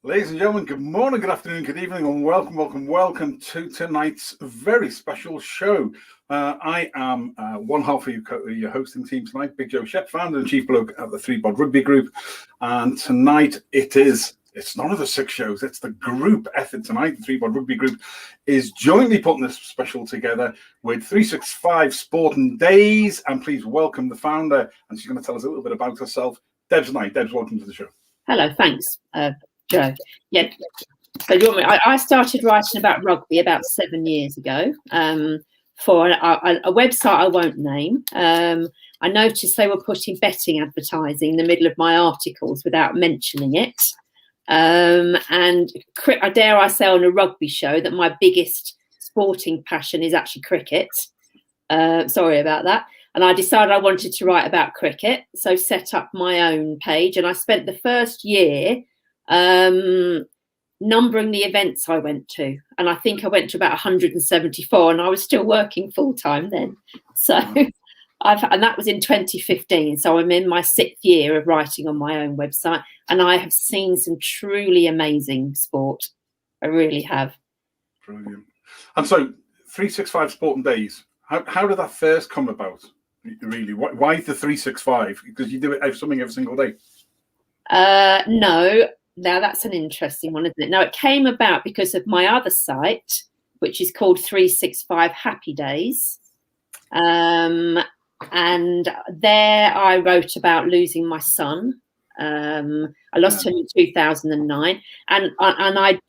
Ladies and gentlemen, good morning, good afternoon, good evening, and welcome to tonight's very special show. I am one half of your hosting team tonight, Big Joe Shep, founder and chief bloke at the ThreeBOD Rugby Group. And tonight it's none of the 6 shows, it's the group effort tonight. The ThreeBOD Rugby Group is jointly putting this special together with 365 Sporting Days. And please welcome the founder, and she's going to tell us a little bit about herself, Debs Knight. Debs, welcome to the show. Hello, thanks, Joe. Yeah, so I started writing about rugby about 7 years ago for a website I won't name. I noticed they were putting betting advertising in the middle of my articles without mentioning it. And I dare I say on a rugby show that my biggest sporting passion is actually cricket. Sorry about that. And I decided I wanted to write about cricket, so set up my own page. And I spent the first year numbering the events I went to, and I think I went to about 174, and I was still working full time then. So and that was in 2015. So I'm in my 6th year of writing on my own website, and I have seen some truly amazing sport. I really have. Brilliant. And so 365 Sporting Days. How did that first come about? Really, why the 365? Because you do it something every single day. No. Now, that's an interesting one, isn't it? Now, it came about because of my other site, which is called 365 Happy Days. And there I wrote about losing my son. I lost him in 2009. And I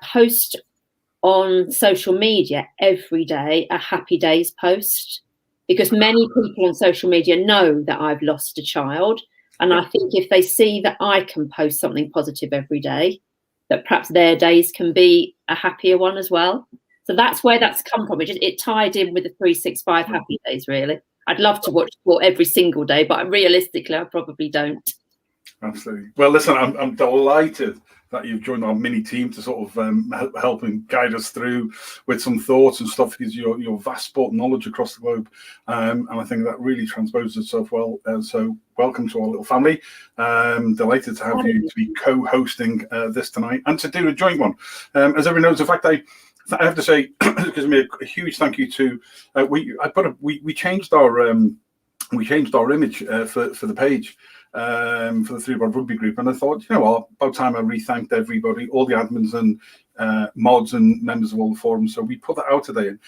post on social media every day a Happy Days post, because many people on social media know that I've lost a child. And I think if they see that I can post something positive every day, that perhaps their days can be a happier one as well. So that's where that's come from. It tied in with the 365 Happy Days, really. I'd love to watch sport every single day, but realistically, I probably don't. Absolutely. Well, listen, I'm delighted that you've joined our mini team to sort of help and guide us through with some thoughts and stuff, because your vast sport knowledge across the globe, and I think that really transposes itself well. So welcome to our little family. Delighted to have you to be co-hosting this tonight and to do a joint one. As everyone knows, in fact, I have to say, it gives me a huge thank you to we changed our image for the page. For the ThreeBOD Rugby Group, and I thought, about time I re-thanked everybody, all the admins and mods and members of all the forums. So we put that out today, and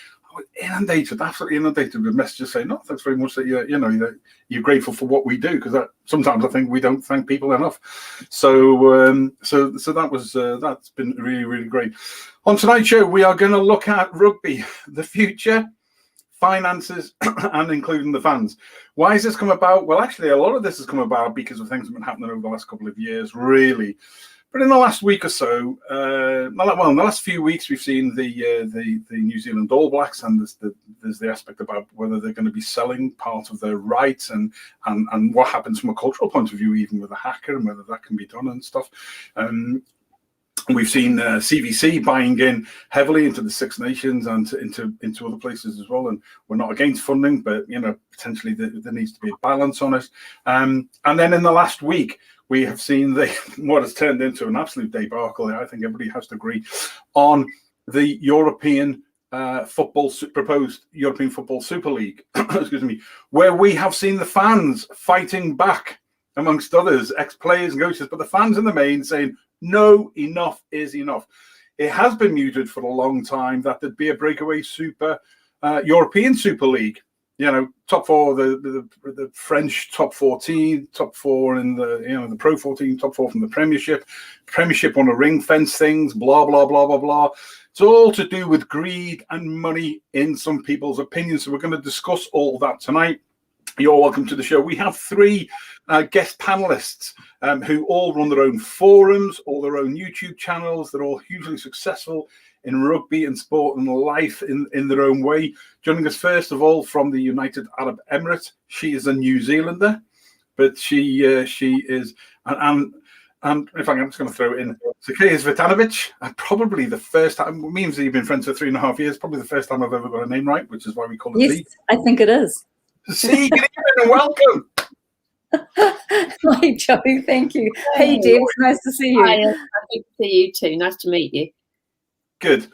I was absolutely inundated with messages saying, "No, thanks very much that you're grateful for what we do," because sometimes I think we don't thank people enough. So that was that's been really, really great. On tonight's show, we are going to look at rugby, the future, finances, and including the fans. Why has this come about? Well, actually, a lot of this has come about because of things that have been happening over the last couple of years, really. But in the last week or so, in the last few weeks, we've seen the New Zealand All Blacks, and there's the aspect about whether they're going to be selling part of their rights, and what happens from a cultural point of view, even with a hacker, and whether that can be done and stuff. We've seen CVC buying in heavily into the Six Nations and into other places as well. And we're not against funding, but potentially there needs to be a balance on it. And then in the last week, we have seen what has turned into an absolute debacle. I think everybody has to agree on the European proposed European Football Super League. Excuse me, where we have seen the fans fighting back, amongst others, ex-players and coaches, but the fans in the main saying, no, enough is enough. It has been mooted for a long time that there'd be a breakaway European Super League. Top 4, the French top 14, top 4 in the Pro 14, top 4 from the Premiership. Premiership on a ring fence things, blah blah blah blah blah. It's all to do with greed and money in some people's opinions. So we're going to discuss all that tonight. You're welcome to the show. We have 3 guest panelists who all run their own forums, all their own YouTube channels. They're all hugely successful in rugby and sport and life in their own way. Joining us first of all from the United Arab Emirates, she is a New Zealander, but she is and in fact, I'm just going to throw it in. Zakaia CVITANOVITCH, probably the first time. Me and Z have been friends for 3.5 years. Probably the first time I've ever got a name right, which is why we call it Z. I think it is. Z, good evening and welcome. Hi, Joe. Thank you. Hey, Debs. Nice to see you. Hi, good to see you too. Nice to meet you. Good.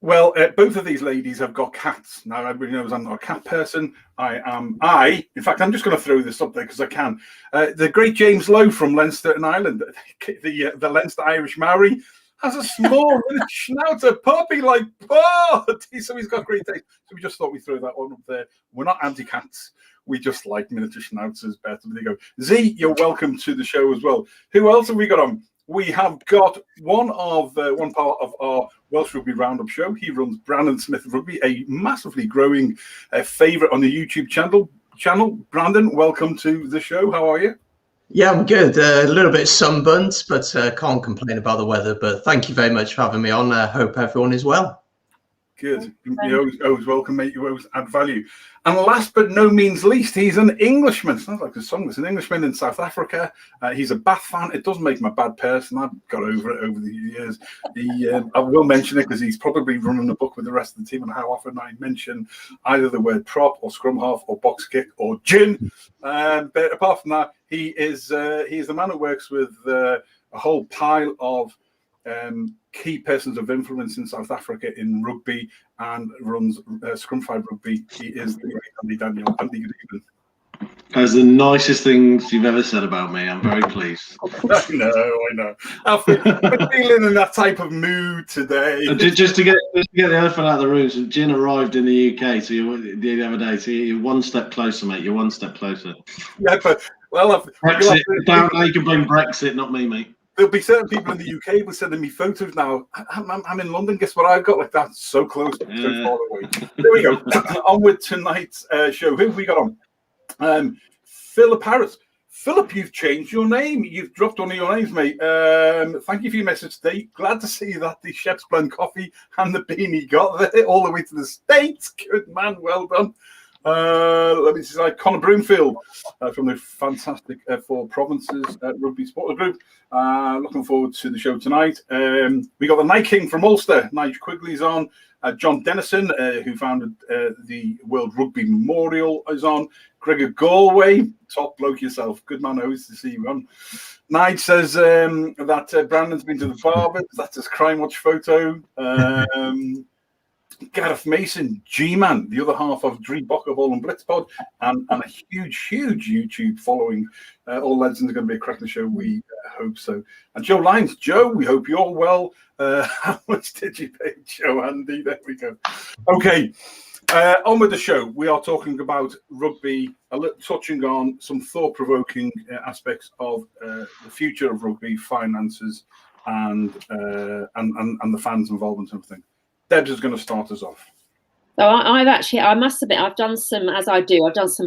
Well, both of these ladies have got cats. Now, everybody knows I'm not a cat person. In fact, I'm just going to throw this up there because I can. The great James Lowe from Leinster and Ireland, the Leinster Irish Maori, has a small little schnauzer puppy like Bud. So he's got great taste. So we just thought we'd throw that one up there. We're not anti-cats. We just like miniature schnauzers better. There you go. Z, you're welcome to the show as well. Who else have we got on? We have got one part of our Welsh Rugby Roundup show. He runs Brandon Smith Rugby, a massively growing favourite on the YouTube channel. Brandon, welcome to the show. How are you? Yeah, I'm good. A little bit sunburnt, but can't complain about the weather. But thank you very much for having me on. I hope everyone is well. Good. You're always welcome, mate. You always add value. And last but no means least, he's an Englishman. Sounds like a song. It's an Englishman in South Africa. He's a Bath fan. It doesn't make him a bad person. I've got over it over the years. I will mention it because he's probably running a book with the rest of the team on how often I mention either the word prop or scrum half or box kick or gin. But apart from that, he is the man who works with a whole pile of key persons of influence in South Africa in rugby and runs Scrum5 Rugby. He is the great Andy Daniel. Andy, good evening. That's the nicest things you've ever said about me. I'm very pleased. I know. I'm feeling in that type of mood today. Just to get the elephant out of the room, so Gin arrived in the UK the other day, so you're one step closer, mate. You're one step closer. Yeah, but, well, Brexit. Now you can blame Brexit, not me, mate. There'll be certain people in the UK who are sending me photos now. I'm in London. Guess what I've got? Like that, so close, so far away. There we go. On with tonight's show. Who have we got on? Philip Harris. Philip, you've changed your name. You've dropped one of your names, mate. Thank you for your message today. Glad to see that the Shep's Blend coffee and the beanie got there all the way to the States. Good man, well done. Let me see, Connor Broomfield from the fantastic Four Provinces Rugby Supporter Group. Looking forward to the show tonight. We got the Night King from Ulster, Nigel Quigley's on. John Dennison, who founded the World Rugby Memorial, is on. Gregor Galway, top bloke yourself. Good man, always to see you on. Nigel says that Brandon's been to the Barbers. That's his Crime Watch photo. Gareth Mason, G-Man, the other half of Drie Bokkeball and Blitzpod, and a huge YouTube following. All legends are going to be a cracking show, we hope so. And Joe Lyons, Joe, we hope you're well. How much did you pay Joe, Andy? There we go. Okay, on with the show. We are talking about rugby, touching on some thought-provoking aspects of the future of rugby, finances, and the fans' involvement and everything. Debs is going to start us off. So I must admit, I've done some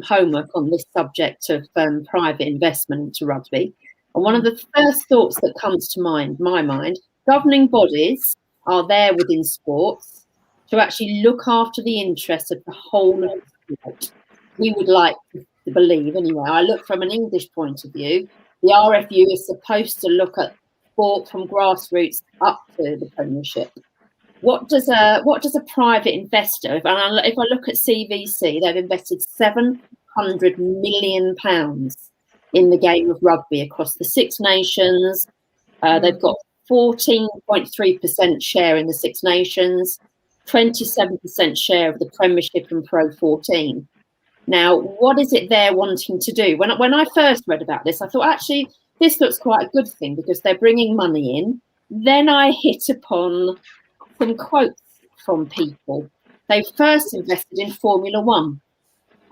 homework on this subject of private investment into rugby. And one of the first thoughts that comes to my mind, governing bodies are there within sports to actually look after the interests of the whole of the sport. We would like to believe, anyway. I look from an English point of view. The RFU is supposed to look at sport from grassroots up to the Premiership. What does a private investor? If I look at CVC, they've invested £700 million in the game of rugby across the Six Nations. They've got 14.3% share in the Six Nations, 27% share of the Premiership and Pro 14. Now, what is it they're wanting to do? When I first read about this, I thought actually this looks quite a good thing because they're bringing money in. Then I hit upon some quotes from people. They first invested in Formula One.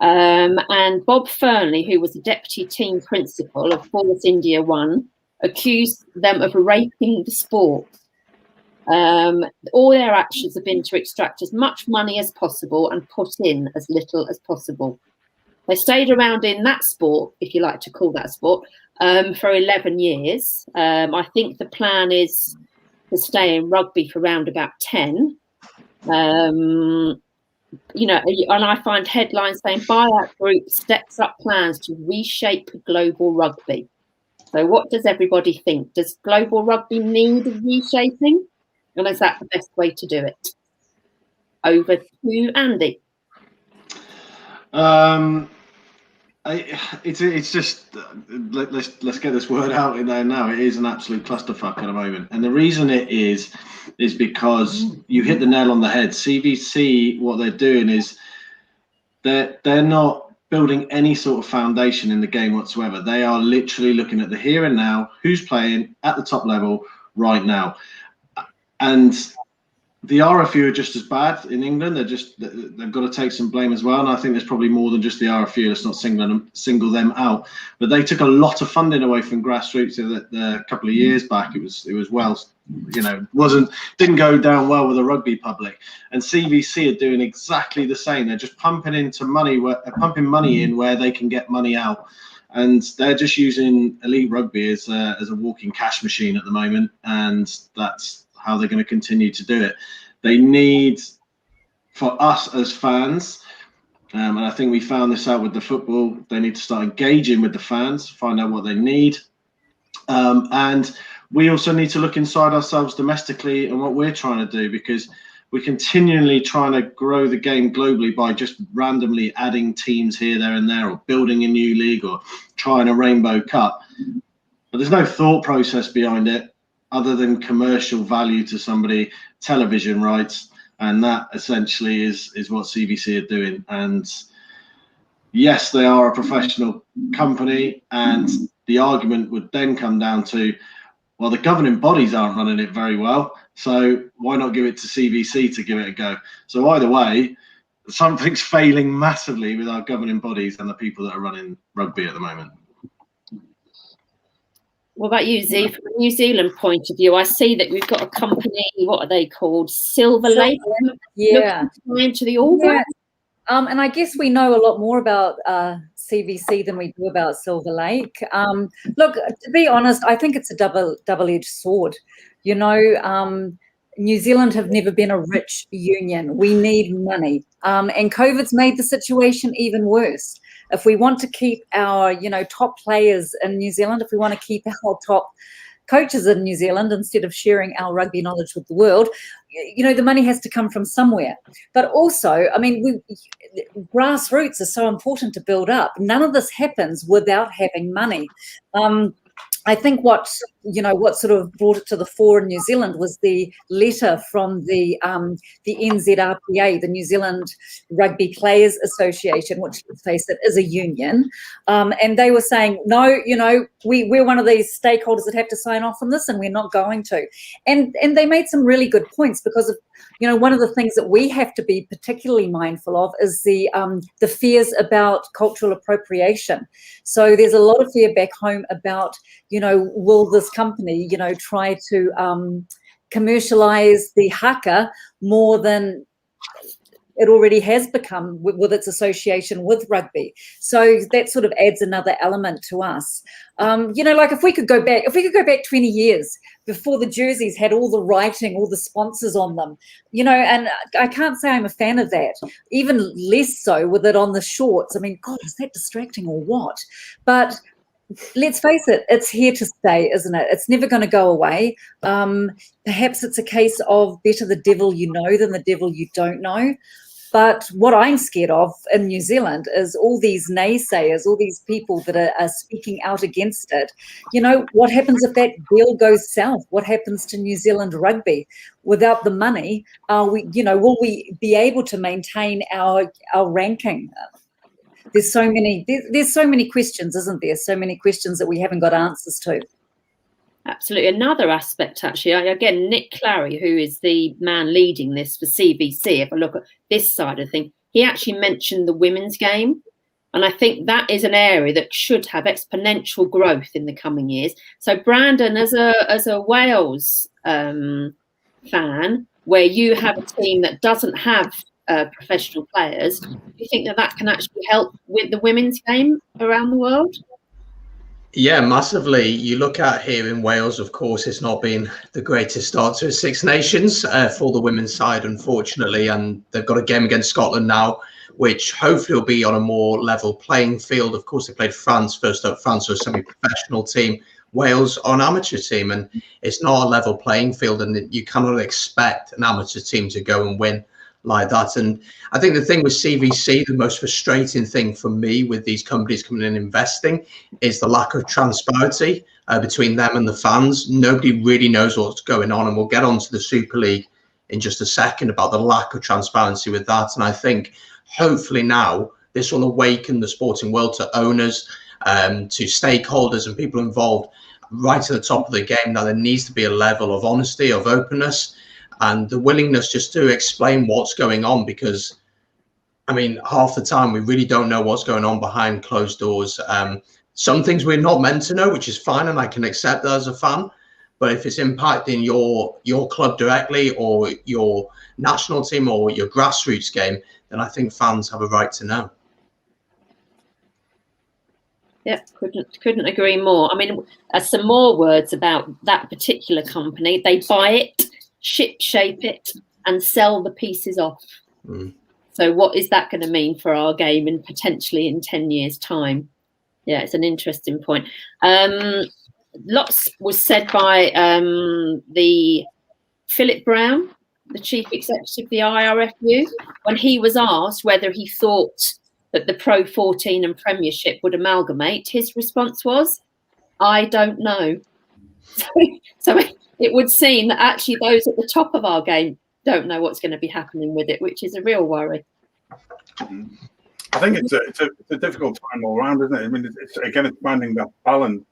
And Bob Fernley, who was the deputy team principal of Force India One, accused them of raping the sport. All their actions have been to extract as much money as possible and put in as little as possible. They stayed around in that sport, if you like to call that sport, for 11 years. I think the plan is to stay in rugby for around about 10. And I find headlines saying buyout group steps up plans to reshape global rugby. So what does everybody think? Does global rugby need reshaping? And is that the best way to do it? Over to Andy. It's just let's get this word out in there now. It is an absolute clusterfuck at the moment, and the reason it is because you hit the nail on the head. CVC, what they're doing is they're not building any sort of foundation in the game whatsoever. They are literally looking at the here and now, who's playing at the top level right now, and the RFU are just as bad in England. They've got to take some blame as well. And I think there's probably more than just the RFU. Let's not single them out. But they took a lot of funding away from grassroots a couple of years back. It was well, didn't go down well with the rugby public. And CVC are doing exactly the same. They're just pumping money in where they can get money out. And they're just using elite rugby as a walking cash machine at the moment. And that's how they're going to continue to do it. They need, for us as fans, and I think we found this out with the football, they need to start engaging with the fans, find out what they need. And we also need to look inside ourselves domestically and what we're trying to do, because we're continually trying to grow the game globally by just randomly adding teams here, there and there, or building a new league or trying a Rainbow Cup. But there's no thought process behind it, other than commercial value to somebody, television rights, and that essentially is what CVC are doing. And yes, they are a professional company, and the argument would then come down to, well, the governing bodies aren't running it very well, so why not give it to CVC to give it a go? So either way, something's failing massively with our governing bodies and the people that are running rugby at the moment. What about you, Z? From a New Zealand point of view, I see that we've got a company, what are they called? Silver Lake? Yeah. Into the All Blacks? Yeah. And I guess we know a lot more about CVC than we do about Silver Lake. Look, to be honest, I think it's a double-edged sword. New Zealand have never been a rich union. We need money. And COVID's made the situation even worse. If we want to keep our, top players in New Zealand, if we want to keep our top coaches in New Zealand instead of sharing our rugby knowledge with the world, the money has to come from somewhere. But also, grassroots are so important to build up. None of this happens without having money. I think what sort of brought it to the fore in New Zealand was the letter from the NZRPA, the New Zealand Rugby Players Association, which, let's face it, is a union. And they were saying, no, we're one of these stakeholders that have to sign off on this, and we're not going to. And they made some really good points, because of, one of the things that we have to be particularly mindful of is the fears about cultural appropriation. So there's a lot of fear back home about, will this company, try to commercialize the haka more than it already has become with its association with rugby. So that sort of adds another element to us. If we could go back 20 years before the jerseys had all the writing, all the sponsors on them, and I can't say I'm a fan of that, even less so with it on the shorts. God, is that distracting or what? But let's face it, it's here to stay, isn't it? It's never going to go away. Perhaps it's a case of better the devil you know than the devil you don't know. But what I'm scared of in New Zealand is all these naysayers, all these people that are speaking out against it. What happens if that deal goes south? What happens to New Zealand rugby? Without the money, will we be able to maintain our ranking? There's so many questions, isn't there? So many questions that we haven't got answers to. Absolutely. Another aspect, actually, again, Nick Clary, who is the man leading this for CVC, if I look at this side of things, he actually mentioned the women's game. And I think that is an area that should have exponential growth in the coming years. So, Brandon, as a Wales fan, where you have a team that doesn't have professional players, do you think that can actually help with the women's game around the world? Yeah, massively. You look at here in Wales, of course, it's not been the greatest start to Six Nations for the women's side, unfortunately, and they've got a game against Scotland now, which hopefully will be on a more level playing field. Of course, they played France first up. France are a semi-professional team, Wales are an amateur team, and it's not a level playing field, and you cannot expect an amateur team to go and win like that. And I think the thing with CVC, the most frustrating thing for me with these companies coming in and investing is the lack of transparency between them and the fans. Nobody really knows what's going on, and we'll get onto the Super League in just a second about the lack of transparency with that. And I think hopefully now this will awaken the sporting world to owners, to stakeholders and people involved right at the top of the game, that there needs to be a level of honesty, of openness, and the willingness just to explain what's going on, because I mean, half the time we really don't know what's going on behind closed doors. Some things we're not meant to know, which is fine, and I can accept that as a fan. But if it's impacting your club directly, or your national team, or your grassroots game, then I think fans have a right to know. Yeah, couldn't agree more. I mean, some more words about that particular company. They buy it, ship shape it, and sell the pieces off. So what is that going to mean for our game and potentially in 10 years' time? Yeah, it's an interesting point. Lots was said by the Philip Brown, the chief executive of the IRFU, when he was asked whether he thought that the Pro 14 and Premiership would amalgamate. His response was, "I don't know." So it would seem that actually those at the top of our game don't know what's going to be happening with it, which is a real worry. I think it's a difficult time all around, isn't it? I mean, it's again, it's finding that balance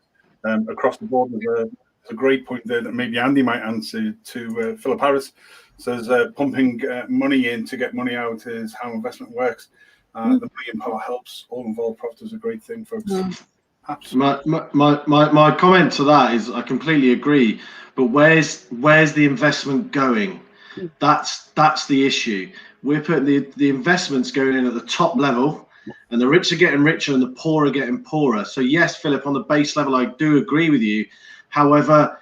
across the board. There's a great point there that maybe Andy might answer to Philip Harris. Says pumping money in to get money out is how investment works. The money in power helps. All involved profit is a great thing, folks. Absolutely. My comment to that is I completely agree. But where's the investment going? That's the issue. We're putting the investments going in at the top level, and the rich are getting richer and the poor are getting poorer. So yes, Philip, on the base level, I do agree with you. However,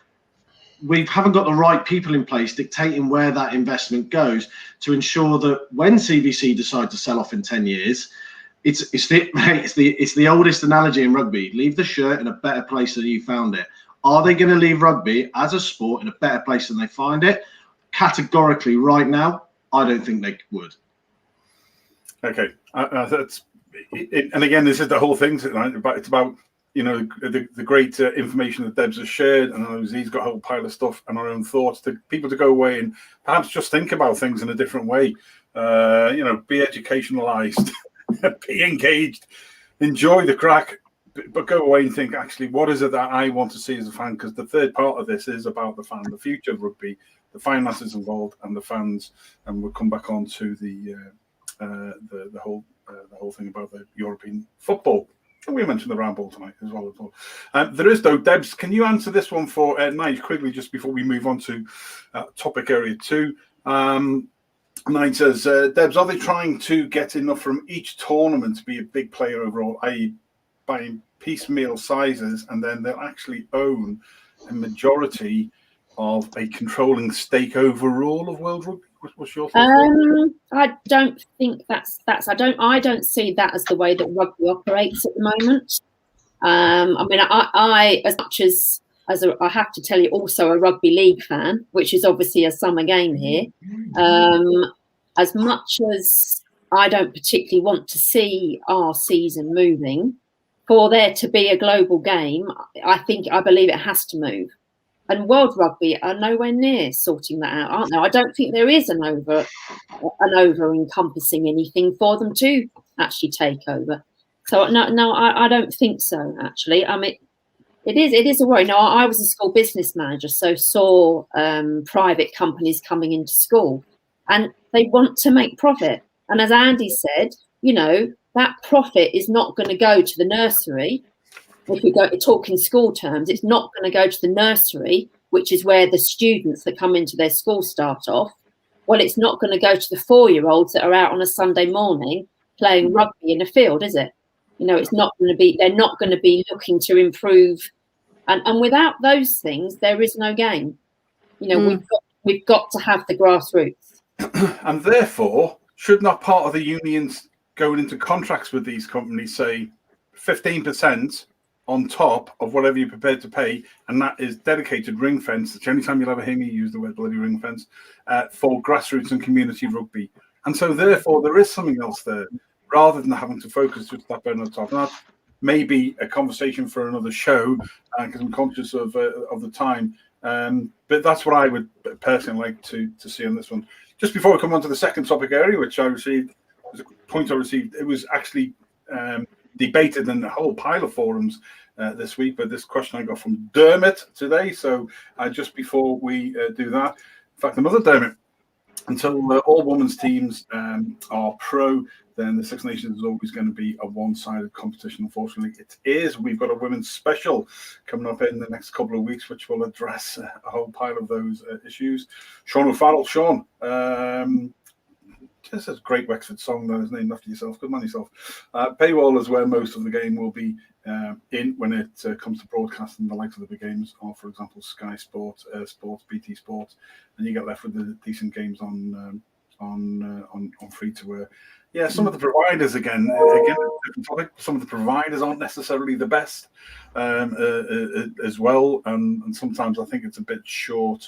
we haven't got the right people in place dictating where that investment goes to ensure that when CVC decide to sell off in 10 years, it's the oldest analogy in rugby. Leave the shirt in a better place than you found it. Are they going to leave rugby as a sport in a better place than they find it? Categorically, right now, I don't think they would. Okay, that's it, and again, this is the whole thing. It's about the great information that Debs has shared, and he's got a whole pile of stuff and our own thoughts to people to go away and perhaps just think about things in a different way. Be educationalized, be engaged, enjoy the crack, but go away and think, actually, what is it that I want to see as a fan? Because the third part of this is about the fan, the future of rugby, the finances involved, and the fans. And we'll come back on to the whole thing about the European football. We mentioned the round ball tonight as well. There is, though, Debs, can you answer this one for Nige quickly, just before we move on to topic area 2? Nige says, Debs, are they trying to get enough from each tournament to be a big player overall, i.e. buying piecemeal sizes, and then they'll actually own a majority of a controlling stake overall of world rugby? What's your thought? I don't think that's I don't see that as the way that rugby operates at the moment. I as much as I have to tell you, also a rugby league fan, which is obviously a summer game here. As much as I don't particularly want to see our season moving, for there to be a global game, I believe it has to move. And World Rugby are nowhere near sorting that out, aren't they? I don't think there is an over encompassing anything for them to actually take over. So no, I don't think so. Actually, I mean, it is a worry. Now, I was a school business manager, so saw private companies coming into school, and they want to make profit. And as Andy said, that profit is not going to go to the nursery. If we go talking school terms, it's not going to go to the nursery, which is where the students that come into their school start off. Well, it's not going to go to the 4-year-olds that are out on a Sunday morning playing rugby in a field, is it? It's not going to be. They're not going to be looking to improve, and without those things, there is no game. We've got to have the grassroots, and therefore, should not part of the unions going into contracts with these companies say 15%? On top of whatever you're prepared to pay, and that is dedicated ring fence. It's the only time you'll ever hear me use the word bloody ring fence for grassroots and community rugby. And so therefore there is something else there, rather than having to focus just that on the top. And that may be a conversation for another show, because I'm conscious of the time. But that's what I would personally like to see on this one. Just before we come on to the second topic area, which I received, was a point I received, it was actually debated in a whole pile of forums this week, but this question I got from Dermot today. So just before we do that, in fact, another Dermot, until all women's teams are pro, then the Six Nations is always going to be a one-sided competition. Unfortunately, it is. We've got a women's special coming up in the next couple of weeks, which will address a whole pile of those issues. Sean O'Farrell, Sean, this is a great Wexford song, though, is named after yourself. Good man yourself. Paywall is where most of the game will be in when it comes to broadcasting. The likes of the big games are, for example, Sky Sports, Sports, BT Sports, and you get left with the decent games on free to air. Yeah, some of the providers again, different topic. Some of the providers aren't necessarily the best as well, and sometimes I think it's a bit short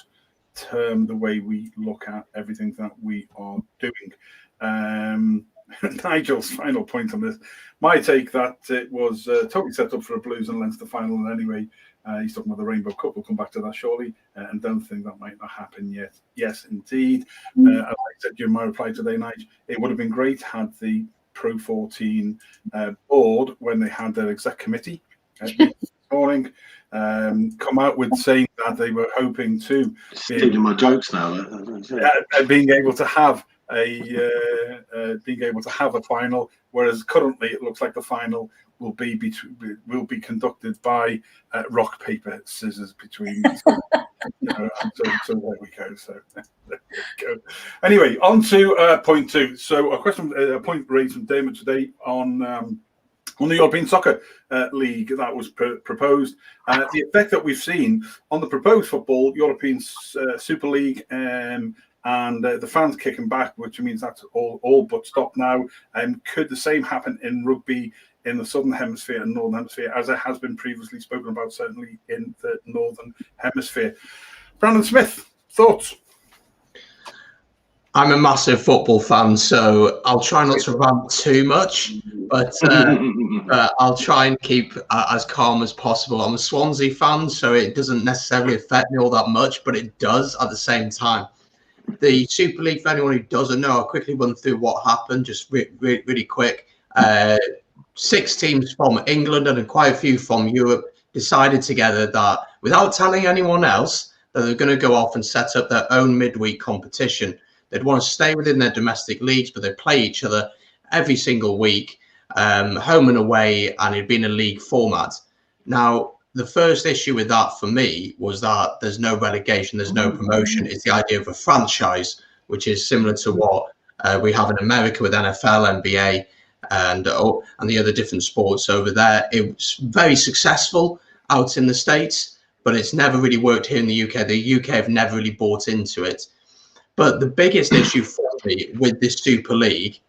term the way we look at everything that we are doing. Nigel's final point on this, my take that it was totally set up for a Blues and Leinster final, and anyway, he's talking about the Rainbow Cup. We'll come back to that shortly, and don't think that might not happen yet. Yes, indeed. As I said during my reply today, Nigel, it would have been great had the Pro 14 board, when they had their exec committee this morning, come out with saying that they were hoping to stealing my jokes now. Being able to have a final, whereas currently it looks like the final will be conducted by rock, paper, scissors between so there we go. So there we go. Anyway, on to point two. So a point raised from Damon today on the European Soccer League that was proposed. The effect that we've seen on the proposed football European Super League, and the fans kicking back, which means that's all but stopped now. Could the same happen in rugby in the Southern Hemisphere and Northern Hemisphere, as it has been previously spoken about, certainly in the Northern Hemisphere? Brandon Smith, thoughts? I'm a massive football fan, so I'll try not to rant too much, but I'll try and keep as calm as possible. I'm a Swansea fan, so it doesn't necessarily affect me all that much, but it does at the same time. The Super League, for anyone who doesn't know, I'll quickly run through what happened, just really quick. 6 teams from England and quite a few from Europe decided together that, without telling anyone else, that they're going to go off and set up their own midweek competition. They'd want to stay within their domestic leagues, but they'd play each other every single week, home and away, and it'd be in a league format. Now, the first issue with that for me was that there's no relegation, there's no promotion. It's the idea of a franchise, which is similar to what we have in America with NFL, NBA, and the other different sports over there. It was very successful out in the States, but it's never really worked here in the UK. The UK have never really bought into it. But the biggest issue for me with this Super League,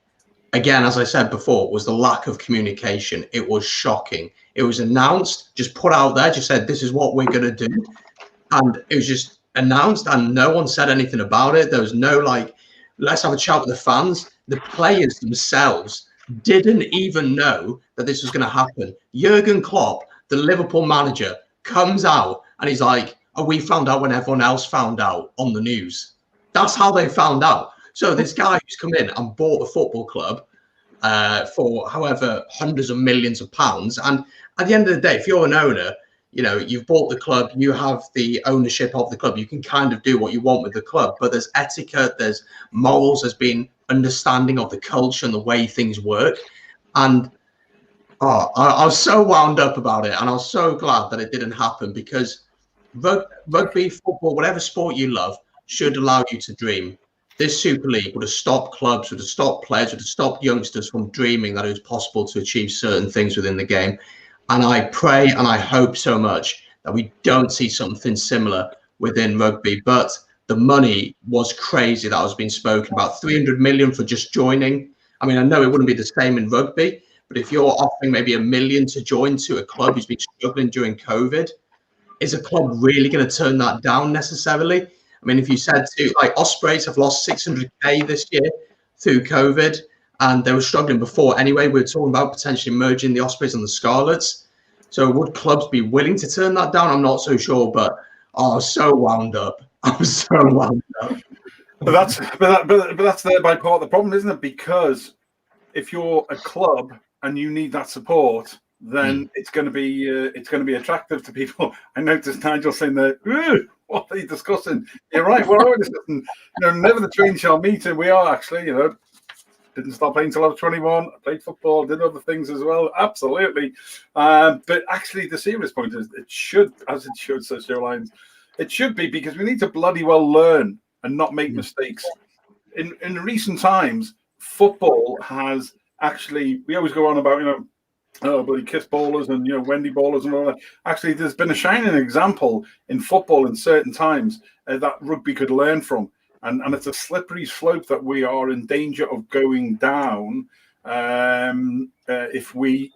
again, as I said before, was the lack of communication. It was shocking. It was announced, just put out there, just said, this is what we're going to do. And it was just announced and no one said anything about it. There was no let's have a chat with the fans. The players themselves didn't even know that this was going to happen. Jurgen Klopp, the Liverpool manager, comes out and he's like, oh, we found out when everyone else found out on the news. That's how they found out. So this guy who's come in and bought a football club for however hundreds of millions of pounds, and at the end of the day, if you're an owner, you've bought the club, you have the ownership of the club, you can kind of do what you want with the club, but there's etiquette, there's morals, there's been understanding of the culture and the way things work. And I was so wound up about it, and I was so glad that it didn't happen, because rugby, football, whatever sport you love, should allow you to dream. This Super League would have stopped clubs, would have stopped players, would have stopped youngsters from dreaming that it was possible to achieve certain things within the game. And I pray and I hope so much that we don't see something similar within rugby. But the money was crazy that was being spoken about. 300 million for just joining. I mean, I know it wouldn't be the same in rugby, but if you're offering maybe $1 million to join to a club who's been struggling during COVID, is a club really going to turn that down necessarily? I mean, if you said to, Ospreys have lost 600k this year, through COVID, and they were struggling before anyway. We were talking about potentially merging the Ospreys and the Scarlets. So would clubs be willing to turn that down? I'm not so sure, but I'm so wound up. I'm so wound up. But that's thereby part of the problem, isn't it? Because if you're a club and you need that support, then it's going to be attractive to people. I noticed Nigel saying that. What are they discussing? You're right. What are we discussing? Never the twain shall meet, and we are actually. Didn't stop playing till I was 21. I played football, did other things as well. Absolutely. But actually, the serious point is, it should, says Joe Lyons, it should be, because we need to bloody well learn and not make mistakes. In recent times, football has actually, we always go on about, bloody kiss ballers and, Wendy ballers and all that. Actually, there's been a shining example in football in certain times that rugby could learn from. And it's a slippery slope that we are in danger of going down if we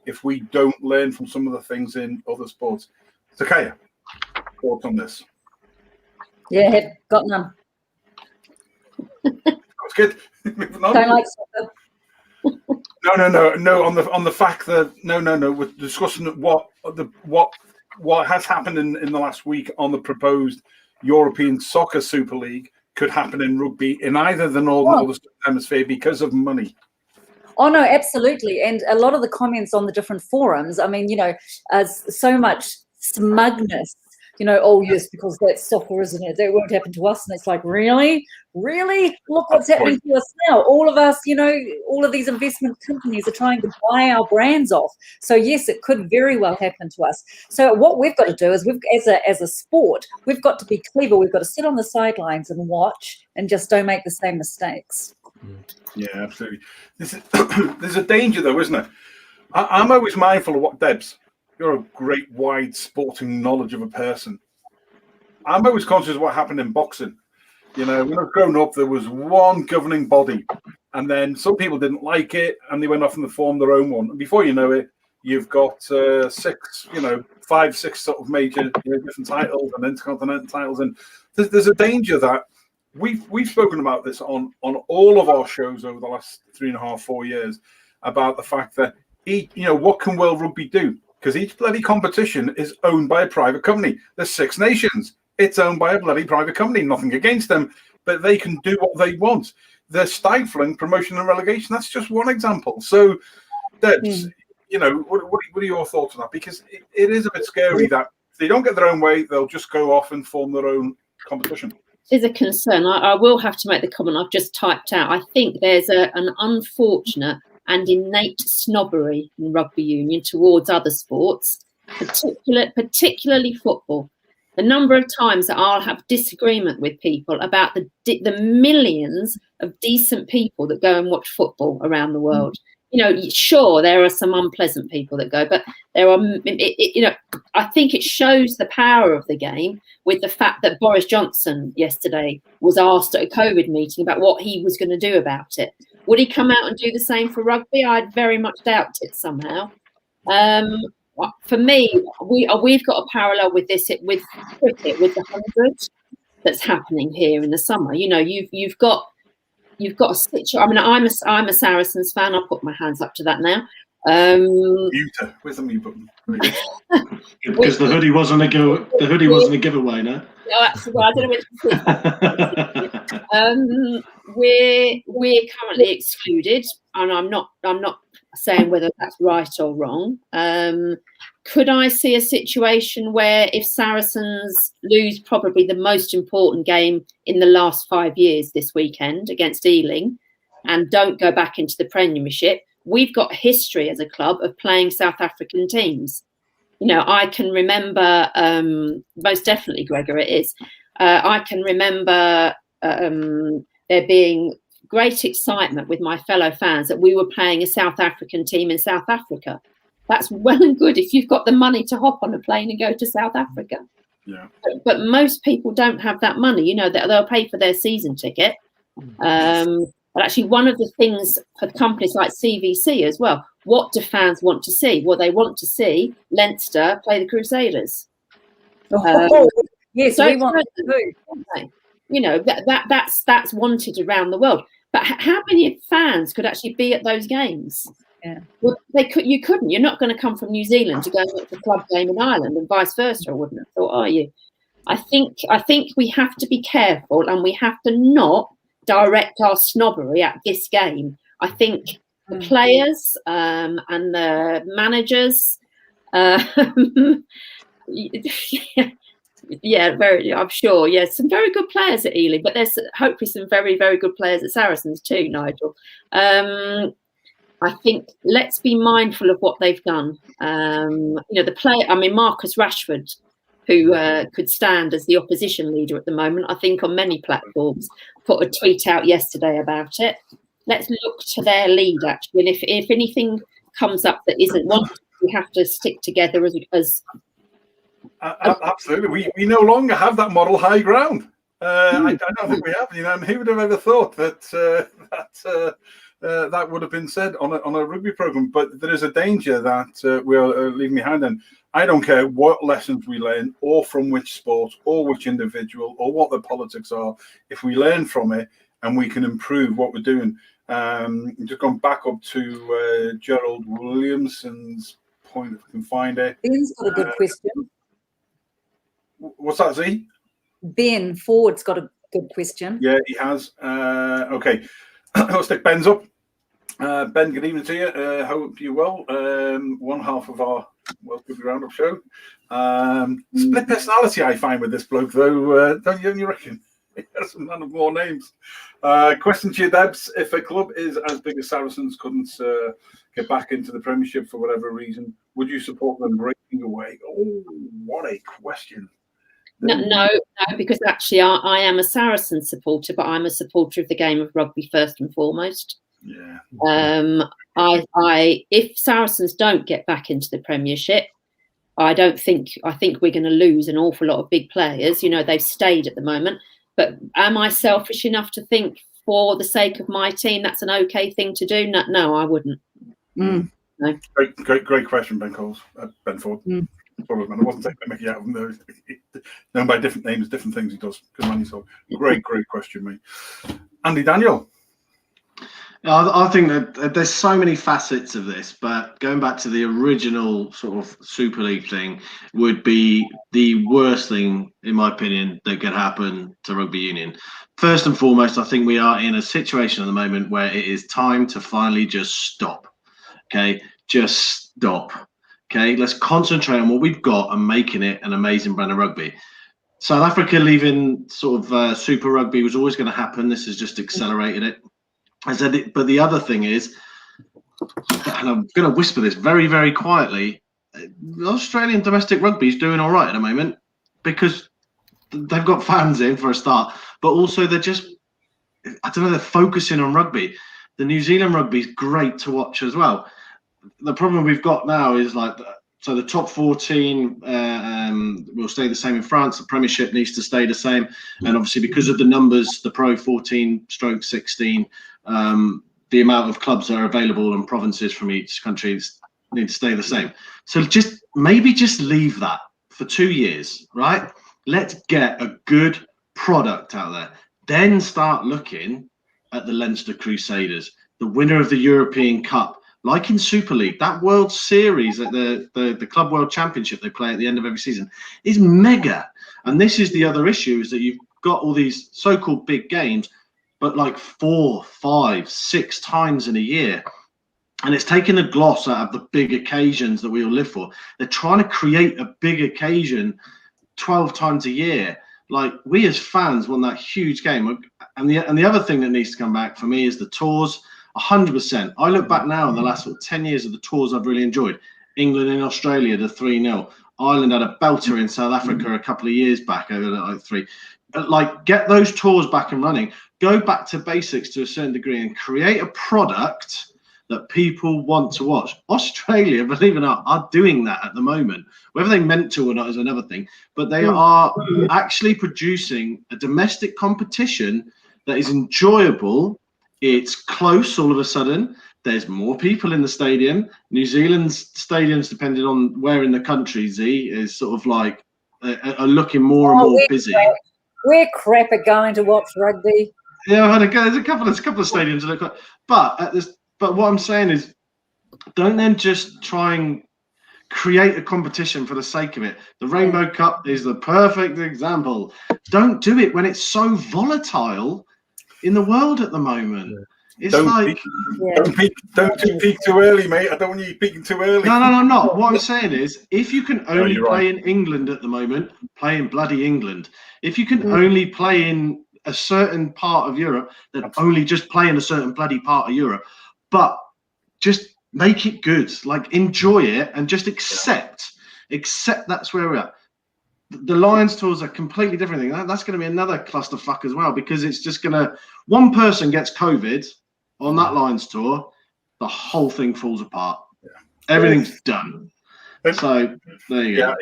don't learn from some of the things in other sports. Zakaia, thoughts on this? Yeah, got none. That's good. Moving on. Don't like soccer. No. On the fact that we're discussing what has happened in the last week on the proposed European Soccer Super League could happen in rugby in either the Northern or the Southern Hemisphere because of money. Oh, no, absolutely. And a lot of the comments on the different forums, I mean, so much smugness, oh, yes, because that's soccer, isn't it? That won't happen to us. And it's like, really? Really? Look what's happening to us now. All of us, all of these investment companies are trying to buy our brands off. So, yes, it could very well happen to us. So what we've got to do is, as a sport, we've got to be clever. We've got to sit on the sidelines and watch and just don't make the same mistakes. Yeah, absolutely. There's a danger, though, isn't it? I'm always mindful of what Debs. You're a great, wide sporting knowledge of a person. I'm always conscious of what happened in boxing. When I've grown up, there was one governing body, and then some people didn't like it, and they went off and formed their own one. And before you know it, you've got 5, 6 sort of major different titles and intercontinental titles. And there's a danger that we've spoken about this on all of our shows over the last 3.5, 4 years about the fact that what can World Rugby do? Because each bloody competition is owned by a private company. There's 6 nations. It's owned by a bloody private company. Nothing against them, but they can do what they want. They're stifling promotion and relegation. That's just one example. So, Debs, what are your thoughts on that? Because it is a bit scary that if they don't get their own way, they'll just go off and form their own competition. Is a concern. I will have to make the comment I've just typed out. I think there's an unfortunate and innate snobbery in rugby union towards other sports, particularly football. The number of times that I'll have disagreement with people about the millions of decent people that go and watch football around the world. Sure, there are some unpleasant people that go, but there are, I think it shows the power of the game with the fact that Boris Johnson yesterday was asked at a COVID meeting about what he was going to do about it. Would he come out and do the same for rugby? I'd very much doubt it somehow. For me, we've got a parallel with this with cricket, with the 100 that's happening here in the summer. You've got a situation. I mean, I'm a Saracens fan. I'll put my hands up to that now. Where's the mute button? Because the hoodie wasn't a giveaway, no? No, absolutely. I don't know which. We're currently excluded, and I'm not saying whether that's right or wrong. Could I see a situation where if Saracens lose probably the most important game in the last 5 years this weekend against Ealing and don't go back into the Premiership, we've got a history as a club of playing South African teams. I can remember, most definitely, Gregor, it is. I can remember there being great excitement with my fellow fans that we were playing a South African team in South Africa. That's well and good if you've got the money to hop on a plane and go to South Africa. Yeah. But most people don't have that money. They'll pay for their season ticket. But actually, one of the things for companies like CVC as well, what do fans want to see? Well, they want to see Leinster play the Crusaders. Yes, so we want to do. that's wanted around the world. But how many fans could actually be at those games? Yeah. Well, you couldn't. You're not going to come from New Zealand to go and watch a club game in Ireland, and vice versa. I wouldn't have thought, are you? I think we have to be careful, and we have to not direct our snobbery at this game. I think the players and the managers, yeah, I'm sure. Yeah, some very good players at Ely, but there's hopefully some very, very good players at Saracens too, Nigel. I think let's be mindful of what they've done. The player, Marcus Rashford, who could stand as the opposition leader at the moment, I think on many platforms, put a tweet out yesterday about it. Let's look to their lead, actually. And if anything comes up that isn't wanted, we have to stick together as absolutely. We no longer have that moral high ground. I don't think we have. And who would have ever thought that that would have been said on a rugby program? But there is a danger that we're leaving behind. And I don't care what lessons we learn, or from which sport, or which individual, or what the politics are. If we learn from it and we can improve what we're doing. Just gone back up to Gerald Williamson's point, if we can find it. Ben's got a good question. What's that, Z? Ben Ford's got a good question. Yeah, he has. Okay, I'll stick Ben's up. Ben, good evening to you. Hope you're well. One half of our Welsh Rugby Roundup show. Split personality, I find, with this bloke, though. Don't you reckon? He has none of more names. Question to you, Debs. If a club is as big as Saracens couldn't get back into the Premiership for whatever reason, would you support them breaking away? Oh, what a question. No, because actually I am a Saracen supporter, but I'm a supporter of the game of rugby first and foremost. Yeah. If Saracens don't get back into the Premiership, I think we're going to lose an awful lot of big players. They've stayed at the moment. But am I selfish enough to think, for the sake of my team, that's an okay thing to do? No, I wouldn't. No. Great question, Ben Coles. Ben Ford. Probably, man. I wasn't taking a mickey out of him. Known by different names, different things he does. Good man, so great question, mate. Andy Daniel. I think that there's so many facets of this, but going back to the original sort of Super League thing would be the worst thing, in my opinion, that could happen to rugby union. First and foremost, I think we are in a situation at the moment where it is time to finally just stop. Okay, just stop. Okay, let's concentrate on what we've got and making it an amazing brand of rugby. South Africa leaving sort of Super Rugby was always going to happen. This has just accelerated it. But the other thing is, and I'm going to whisper this very, very quietly, Australian domestic rugby is doing all right at the moment because they've got fans in for a start, but also they're focusing on rugby. The New Zealand rugby is great to watch as well. The problem we've got now is so the top 14 will stay the same in France. The Premiership needs to stay the same. And obviously because of the numbers, the Pro 14/16, the amount of clubs that are available and provinces from each country need to stay the same. So maybe just leave that for 2 years, right? Let's get a good product out there. Then start looking at the Leinster Crusaders, the winner of the European Cup, like in Super League. That World Series at the Club World Championship they play at the end of every season is mega. And this is the other issue, is that you've got all these so-called big games, but like 4, 5, 6 times in a year. And it's taking the gloss out of the big occasions that we all live for. They're trying to create a big occasion 12 times a year. Like, we as fans want that huge game. And the other thing that needs to come back for me is the tours. 100%. I look back now in the last 10 years of the tours I've really enjoyed. England and Australia, the 3-0. Ireland had a belter in South Africa a couple of years back over like 3. Get those tours back and running. Go back to basics to a certain degree and create a product that people want to watch. Australia, believe it or not, are doing that at the moment. Whether they meant to or not is another thing. But they are actually producing a domestic competition that is enjoyable. It's close all of a sudden. There's more people in the stadium. New Zealand's stadiums, depending on where in the country, Z, is sort of like are looking more and more busy. We're crap at going to watch rugby. Yeah, there's a couple of stadiums that look like, but what I'm saying is, don't then just try and create a competition for the sake of it. The Rainbow Cup is the perfect example. Don't do it when it's so volatile in the world at the moment. It's don't peak too early, mate. I don't want you peaking too early. No, I'm not. What I'm saying is, if you can only play in England at the moment, play in bloody England. If you can only play in a certain part of Europe, then only just play in a certain bloody part of Europe. But just make it good. Like, enjoy it and just accept that's where we're at. The Lions tours are a completely different thing. That's going to be another clusterfuck as well, because it's just going to, one person gets COVID on that Lions tour, the whole thing falls apart. Yeah. Everything's done. So there you go.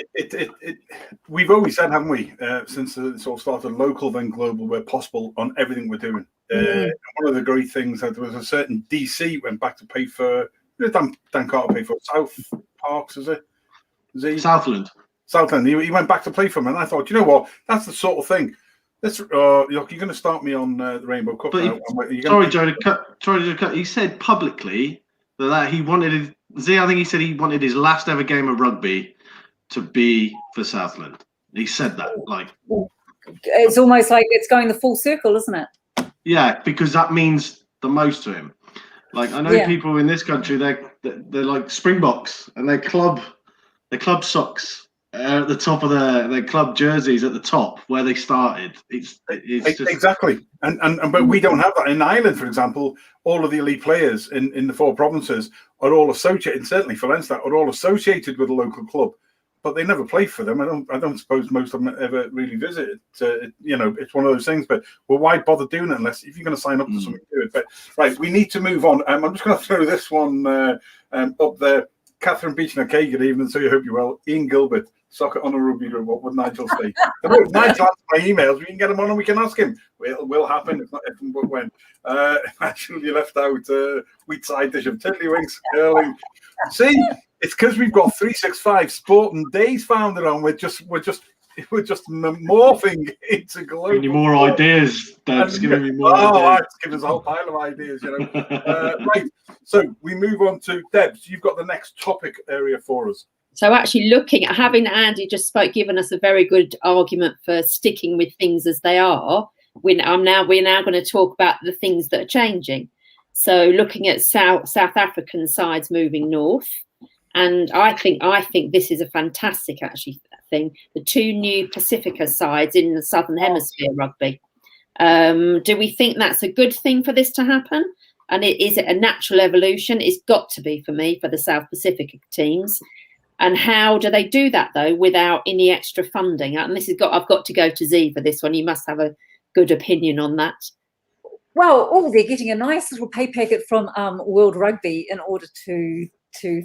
We've always said, haven't we, since it sort of started local, then global, where possible, on everything we're doing. One of the great things that there was a certain DC went back to pay for, Dan Carter paid for South Parks, is it? Southland. He went back to play for him, and I thought, you know what, that's the sort of thing. You're going to start me on the Rainbow Cup. Sorry, Joe, to cut. He said publicly that he wanted. I think he said he wanted his last ever game of rugby to be for Southland. He said that, like, it's almost like it's going the full circle, isn't it? Yeah, because that means the most to him. Like, I know people in this country, they're like Springboks, and their club socks at the top of their club jerseys at the top where they started. It's just... Exactly, and but we don't have that in Ireland, for example. All of the elite players in the 4 provinces are all associated. Certainly for Leinster, are all associated with a local club, but they never play for them. I don't suppose most of them ever really visit. It's one of those things. But why bother doing it unless if you're going to sign up to something, do it. But right, we need to move on. I'm just going to throw this one up there. Catherine Beach, okay, good evening. So you hope you're well. Ian Gilbert, Soccer on a Rugby Group. What would Nigel say? Nigel answers my emails. We can get him on and we can ask him. It will happen. If not, if and but when. Actually, you left out wheat side dish of tiddlywinks, curling. See, it's because we've got 365 Sport and Days founded on. We're just morphing into global. Giving you more ideas, Debs. Giving me more ideas. Give us a whole pile of ideas, Right. So we move on to Debs. You've got the next topic area for us. So actually looking at having Andy just given us a very good argument for sticking with things as they are. We're now going to talk about the things that are changing. So looking at South African sides moving north. And I think this is a fantastic thing. The 2 new Pacifica sides in the Southern Hemisphere rugby. Do we think that's a good thing for this to happen? And is it a natural evolution? It's got to be for me, for the South Pacific teams. And how do they do that though without any extra funding? And I've got to go to Z for this one. You must have a good opinion on that. Well, they're getting a nice little pay packet from World Rugby in order to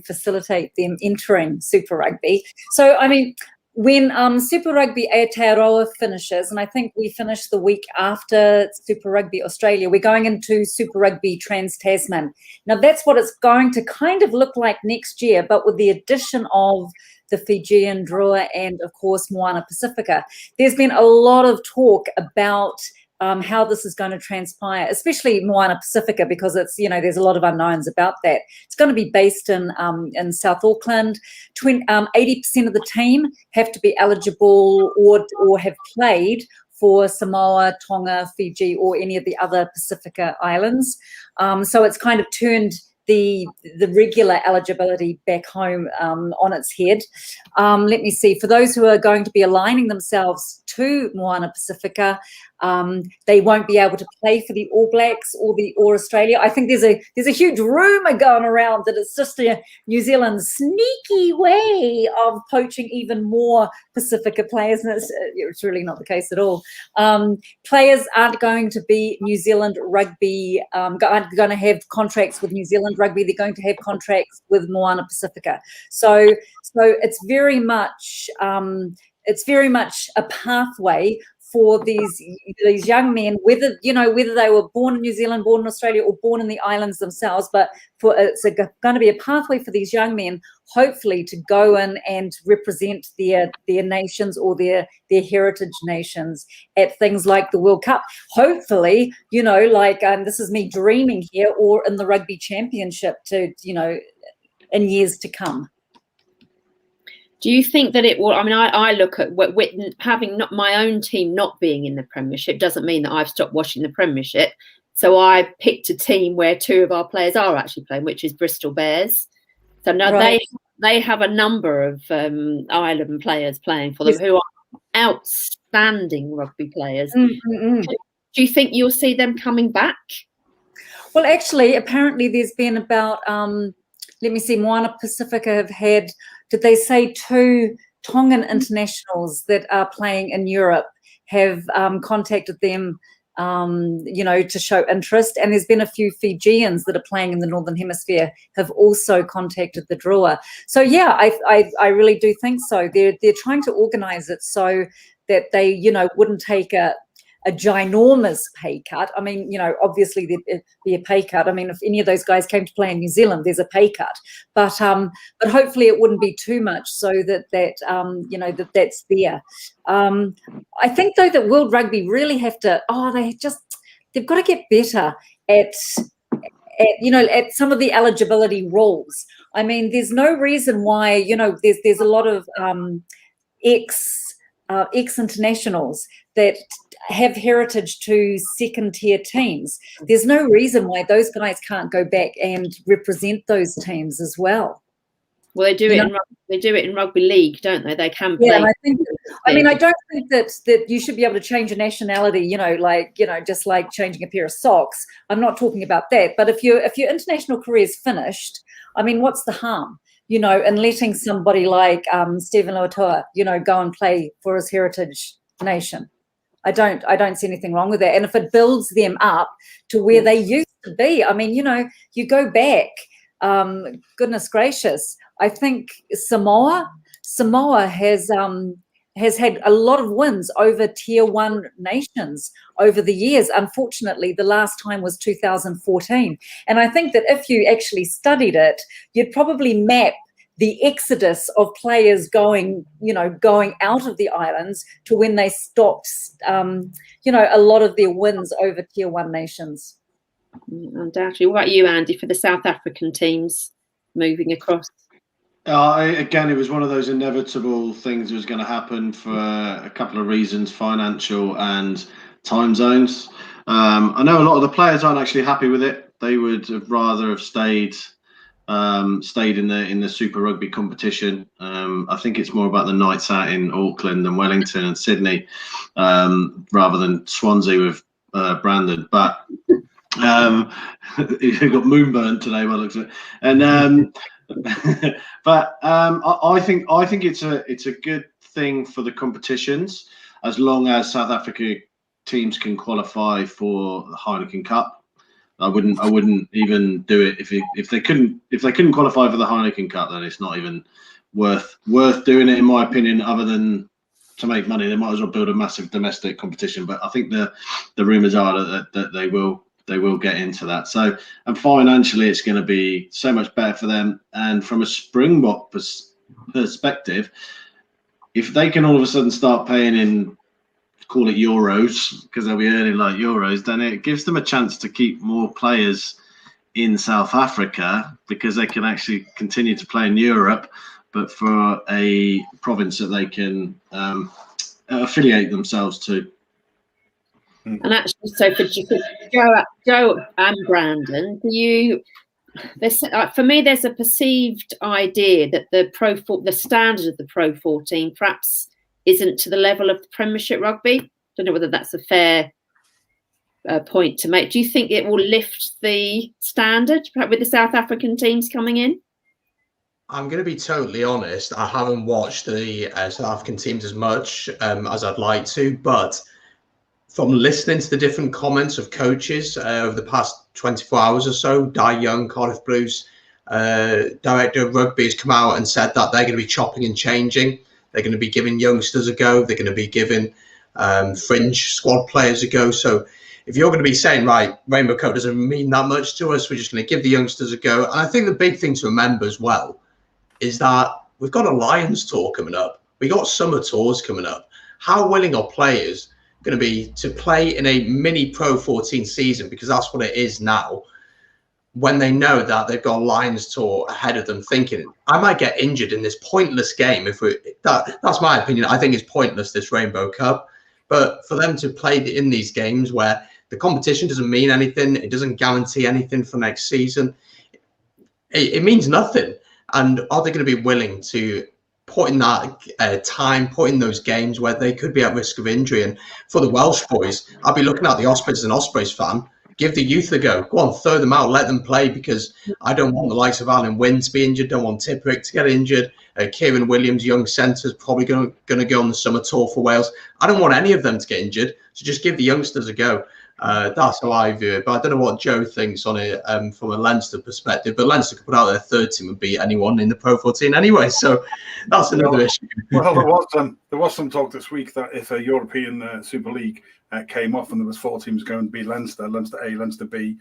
facilitate them entering Super Rugby. So, I mean, when Super Rugby Aotearoa finishes, and I think we finish the week after Super Rugby Australia, we're going into Super Rugby Trans-Tasman. Now, that's what it's going to kind of look like next year, but with the addition of the Fijian Drua and, of course, Moana Pacifica. There's been a lot of talk about how this is going to transpire, especially Moana Pacifica, because it's, there's a lot of unknowns about that. It's going to be based in South Auckland. 80% of the team have to be eligible or have played for Samoa, Tonga, Fiji, or any of the other Pacifica islands. So it's kind of turned the regular eligibility back home on its head. Let me see. For those who are going to be aligning themselves to Moana Pacifica, they won't be able to play for the All Blacks or Australia. I think there's a huge rumor going around that it's just a New Zealand sneaky way of poaching even more Pacifica players, and it's really not the case at all. Players aren't going to be New Zealand rugby, aren't going to have contracts with New Zealand rugby. They're going to have contracts with Moana Pacifica. So it's very much a pathway for these young men, whether they were born in New Zealand, born in Australia, or born in the islands themselves, but it's going to be a pathway for these young men, hopefully, to go in and represent their nations or their heritage nations at things like the World Cup. Hopefully, this is me dreaming here, or in the Rugby Championship in years to come. Do you think that it will? I mean, I look at having not my own team not being in the Premiership doesn't mean that I've stopped watching the Premiership. So I picked a team where 2 of our players are actually playing, which is Bristol Bears. So now they have a number of Ireland players playing for them who are outstanding rugby players. Mm-hmm. Do you think you'll see them coming back? Well, actually, apparently there's been about, Moana Pacifica have had, did they say 2 Tongan internationals that are playing in Europe have contacted them, to show interest. And there's been a few Fijians that are playing in the Northern Hemisphere have also contacted the drawer. So, yeah, I really do think so. They're trying to organise it so that they, wouldn't take a ginormous pay cut. I mean, obviously there'd be a pay cut. I mean, if any of those guys came to play in New Zealand, there's a pay cut. But hopefully it wouldn't be too much, so that that's there. I think though that World Rugby really have to. They've got to get better at some of the eligibility rules. I mean, there's no reason why there's a lot of ex-internationals that have heritage to second-tier teams. There's no reason why those guys can't go back and represent those teams as well. Well, they do it in rugby league, don't they? They can play. Yeah, I don't think that you should be able to change a nationality, just like changing a pair of socks. I'm not talking about that. But if your international career is finished, I mean, what's the harm? In letting somebody like Stephen Loatoa, go and play for his heritage nation. I don't see anything wrong with that. And if it builds them up to where they used to be, I mean, you go back, goodness gracious, I think Samoa has had a lot of wins over tier 1 nations over the years. Unfortunately, the last time was 2014. And I think that if you actually studied it, you'd probably map the exodus of players going out of the islands to when they stopped, a lot of their wins over tier 1 nations. Undoubtedly. What about you, Andy, for the South African teams moving across? Again, it was one of those inevitable things that was going to happen for a couple of reasons, financial and time zones. I know a lot of the players aren't actually happy with it. They would have rather have stayed in the Super Rugby competition. I think it's more about the nights out in Auckland and Wellington and Sydney, rather than Swansea with Brandon. But he got moonburnt today by the looks of it. And but I think it's a good thing for the competitions, as long as South Africa teams can qualify for the Heineken Cup. I wouldn't even do it if they couldn't qualify for the Heineken Cup. Then it's not even worth doing it, in my opinion. Other than to make money, they might as well build a massive domestic competition. But I think the rumours are that they will get into that. So, and financially, it's going to be so much better for them. And from a Springbok perspective, if they can all of a sudden start paying in, call it euros, because they'll be earning like euros, then it gives them a chance to keep more players in South Africa, because they can actually continue to play in Europe, but for a province that they can affiliate themselves to. And actually, so for Joe and Brandon, for me, there's a perceived idea that the standard of the Pro 14 perhaps isn't to the level of the Premiership rugby. Don't know whether that's a fair point to make. Do you think it will lift the standard with the South African teams coming in? I'm going to be totally honest. I haven't watched the South African teams as much as I'd like to, but from listening to the different comments of coaches over the past 24 hours or so, Di Young, Cardiff Blues director of rugby, has come out and said that they're going to be chopping and changing. They're going to be giving youngsters a go. They're going to be giving fringe squad players ago. So if you're going to be saying, right, Rainbow Cup doesn't mean that much to us, we're just going to give the youngsters a go. And I think the big thing to remember as well is that we've got a Lions tour coming up. We got summer tours coming up. How willing are players going to be to play in a mini Pro 14 season, because that's what it is now, when they know that they've got a Lions tour ahead of them, thinking, I might get injured in this pointless game. That's my opinion. I think it's pointless, this Rainbow Cup. But for them to play in these games where the competition doesn't mean anything, it doesn't guarantee anything for next season, it means nothing. And are they going to be willing to put in that time, put in those games where they could be at risk of injury? And for the Welsh boys, I'll be looking at the Ospreys as an Ospreys fan. Give the youth a go. Go on, throw them out, let them play, because I don't want the likes of Alan Wynne to be injured, don't want Tipuric to get injured. Kieran Williams, young centre, is probably going to go on the summer tour for Wales. I don't want any of them to get injured, so just give the youngsters a go. That's how I view it. But I don't know what Joe thinks on it from a Leinster perspective. But Leinster could put out their third team and beat anyone in the Pro 14 anyway. So that's another issue. Well, there was some talk this week that if a European Super League came off and there was 4 teams going to be Leinster, Leinster A, Leinster B,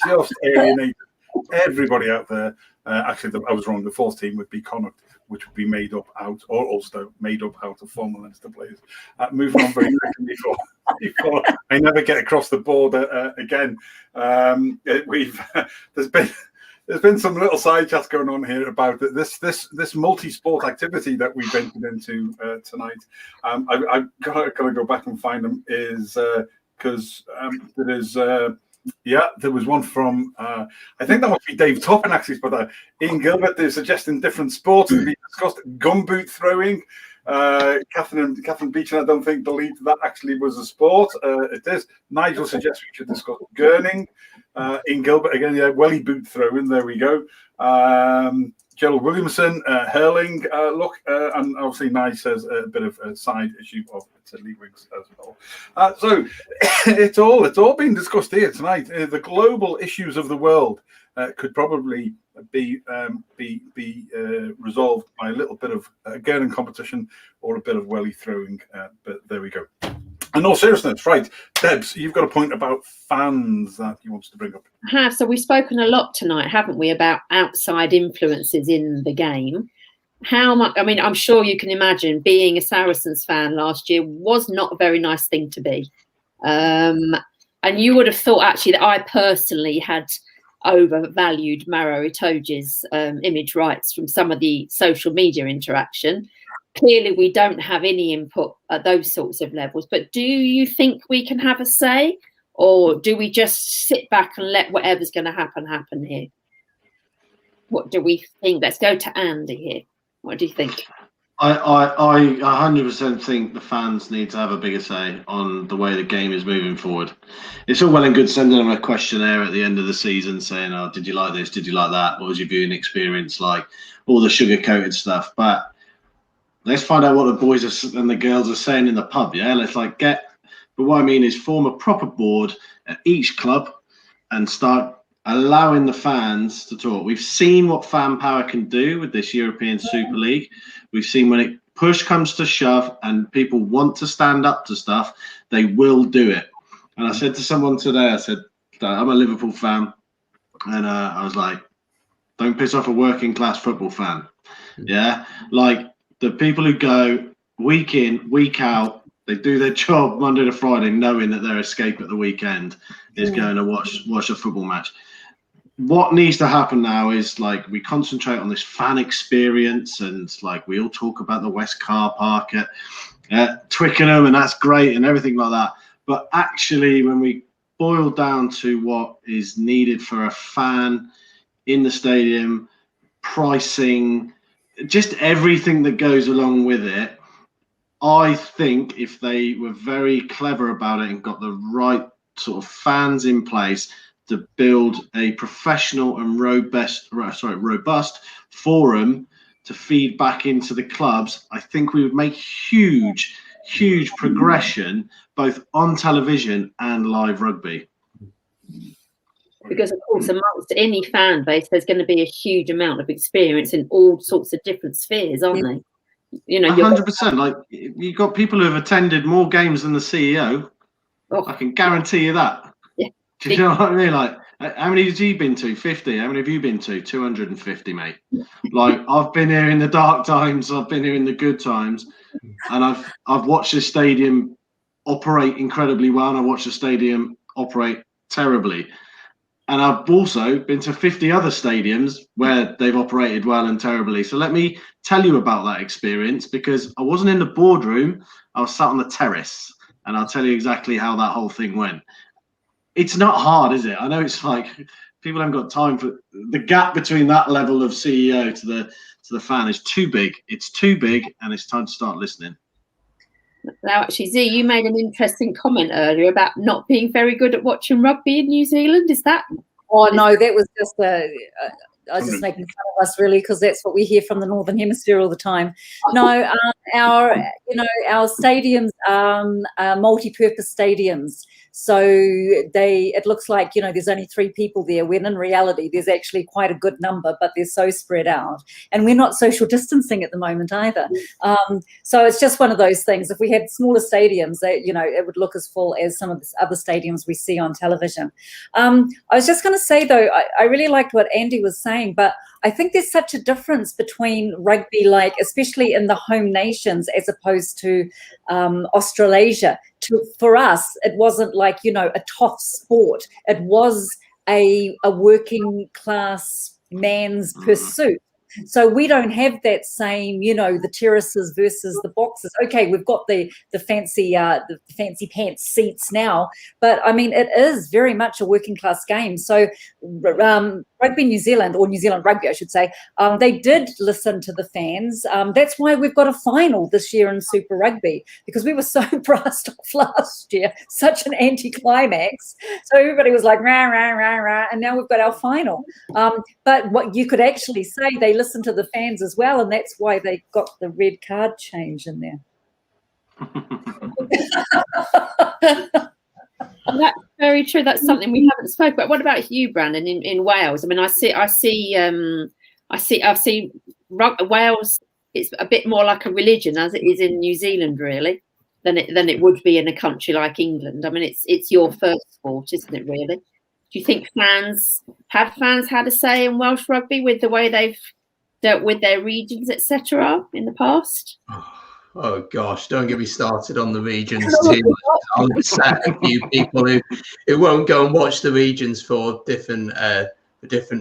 just alienated everybody out there. Actually, I was wrong. The 4th team would be Connacht, which would be made up out, or Ulster, made up out of former Leinster players. Moving on very quickly before I never get across the border again. There's been some little side chats going on here about this multi-sport activity that we've entered into tonight. I've got to go back and find them. Because there was one from, I think that must be Dave Toppin actually, but Ian Gilbert, they're suggesting different sports to be discussed. Gumboot throwing. Catherine Beechin, I don't think, believed that actually was a sport. It is. Nigel suggests we should discuss gurning. Ian Gilbert, again, welly boot throwing, there we go. Gerald Williamson, hurling, and obviously Nye says a bit of a side issue of Lee Wiggs as well. So it's all being discussed here tonight. The global issues of the world could probably be resolved by a little bit of gurning competition or a bit of welly throwing. But there we go. In all seriousness, right, Debs, you've got a point about fans that you wanted to bring up. I have. So we've spoken a lot tonight, haven't we, about outside influences in the game. How much? I mean, I'm sure you can imagine being a Saracens fan last year was not a very nice thing to be. And you would have thought actually that I personally had overvalued Maro Itoje's image rights from some of the social media interaction. Clearly, we don't have any input at those sorts of levels. But do you think we can have a say, or do we just sit back and let whatever's going to happen here? What do we think? Let's go to Andy here. What do you think? I 100% think the fans need to have a bigger say on the way the game is moving forward. It's all well and good sending them a questionnaire at the end of the season saying, "Oh, did you like this? Did you like that? What was your viewing experience like?" All the sugar-coated stuff, but let's find out what the boys and the girls are saying in the pub, yeah? But what I mean is form a proper board at each club and start allowing the fans to talk. We've seen what fan power can do with this European Super League. We've seen when push comes to shove and people want to stand up to stuff, they will do it. And I said to someone today, I said, I'm a Liverpool fan. And I was like, don't piss off a working class football fan. Yeah? The people who go week in, week out, they do their job Monday to Friday, knowing that their escape at the weekend is going to watch a football match. What needs to happen now is we concentrate on this fan experience, and we all talk about the West Car Park at Twickenham, and that's great and everything like that. But actually, when we boil down to what is needed for a fan in the stadium, pricing, just everything that goes along with it, I think if they were very clever about it and got the right sort of fans in place to build a professional and robust forum to feed back into the clubs, I think we would make huge progression both on television and live rugby. Because, of course, amongst any fan base, there's going to be a huge amount of experience in all sorts of different spheres, aren't they? You know, 100%. Like, you've got people who have attended more games than the CEO. I can guarantee you that. Yeah. Do you know what I mean? Like, how many have you been to? 50. How many have you been to? 250, mate. Like, I've been here in the dark times. I've been here in the good times, and I've watched this stadium operate incredibly well, and I watched the stadium operate terribly. And I've also been to 50 other stadiums where they've operated well and terribly. So let me tell you about that experience, because I wasn't in the boardroom. I was sat on the terrace, and I'll tell you exactly how that whole thing went. It's not hard, is it? I know it's like people haven't got time for the gap between that level of CEO to the fan is too big. It's too big, and it's time to start listening. Now, actually, Z, you made an interesting comment earlier about not being very good at watching rugby in New Zealand. Is that? Oh no, that was just I was just making fun of us, really, because that's what we hear from the Northern Hemisphere all the time. No, our stadiums are multi-purpose stadiums. So it looks like, there's only 3 people there, when in reality there's actually quite a good number, but they're so spread out. And we're not social distancing at the moment either. So it's just one of those things. If we had smaller stadiums, it would look as full as some of the other stadiums we see on television. I was just going to say, though, I really liked what Andy was saying, but I think there's such a difference between rugby, like especially in the home nations, as opposed to Australasia. For us, it wasn't like, a tough sport. It was a working class man's pursuit. So we don't have that same, the terraces versus the boxes. Okay, we've got the fancy pants seats now, but I mean, it is very much a working class game. So Rugby New Zealand, or New Zealand Rugby, I should say, they did listen to the fans. That's why we've got a final this year in Super Rugby, because we were so brassed off last year, such an anticlimax. So everybody was like, rah, rah, rah, rah, and now we've got our final. But what you could actually say, they listened to the fans as well, and that's why they got the red card change in there. That's very true. That's something we haven't spoken about. What about you, Brandon, in Wales? I mean, I see Wales. It's a bit more like a religion, as it is in New Zealand, really, than it would be in a country like England. I mean, it's your first sport, isn't it? Really? Do you think fans had a say in Welsh rugby with the way they've dealt with their regions, etc., in the past? Oh gosh, don't get me started on the regions too much. I'll upset a few people who won't go and watch the regions for different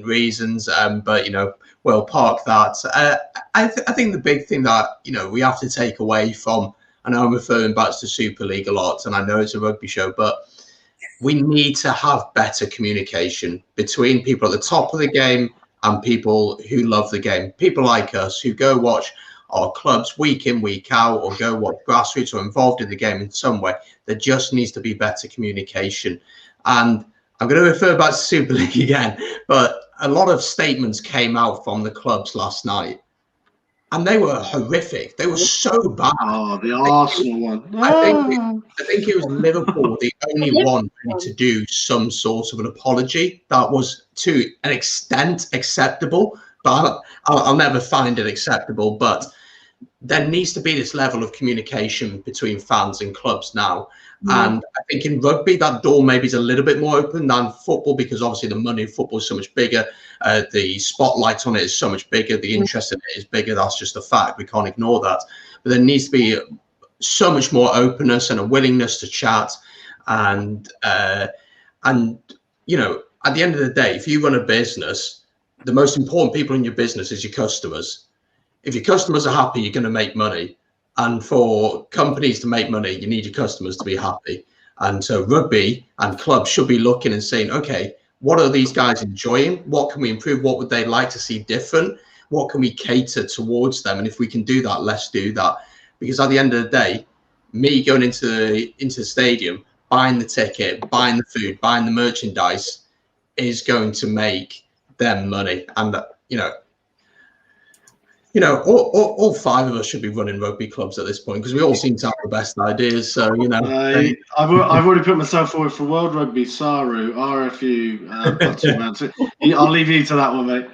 reasons. But we'll park that. I think the big thing that we have to take away from, I know I'm referring back to Super League a lot, and I know it's a rugby show, but we need to have better communication between people at the top of the game and people who love the game. People like us who go watch our clubs week in, week out, or go watch grassroots or involved in the game in some way. There just needs to be better communication. And I'm going to refer back to Super League again, but a lot of statements came out from the clubs last night, and they were horrific. They were so bad. Oh, the Arsenal one. I think it was Liverpool, the only one to do some sort of an apology that was to an extent acceptable, but I'll never find it acceptable. But there needs to be this level of communication between fans and clubs now. And I think in rugby, that door maybe is a little bit more open than football, because obviously the money in football is so much bigger. The spotlight on it is so much bigger. The interest in it is bigger. That's just a fact. We can't ignore that. But there needs to be so much more openness and a willingness to chat. And at the end of the day, if you run a business, the most important people in your business is your customers. If your customers are happy, you're going to make money. And for companies to make money, you need your customers to be happy. And so rugby and clubs should be looking and saying, okay, what are these guys enjoying? What can we improve? What would they like to see different? What can we cater towards them? And if we can do that, let's do that. Because at the end of the day, me going into the stadium, buying the ticket, buying the food, buying the merchandise is going to make them money. And, all 5 of us should be running rugby clubs at this point, because we all seem to have the best ideas. So, I've already put myself forward for World Rugby, SARU, RFU, I'll leave you to that one, mate.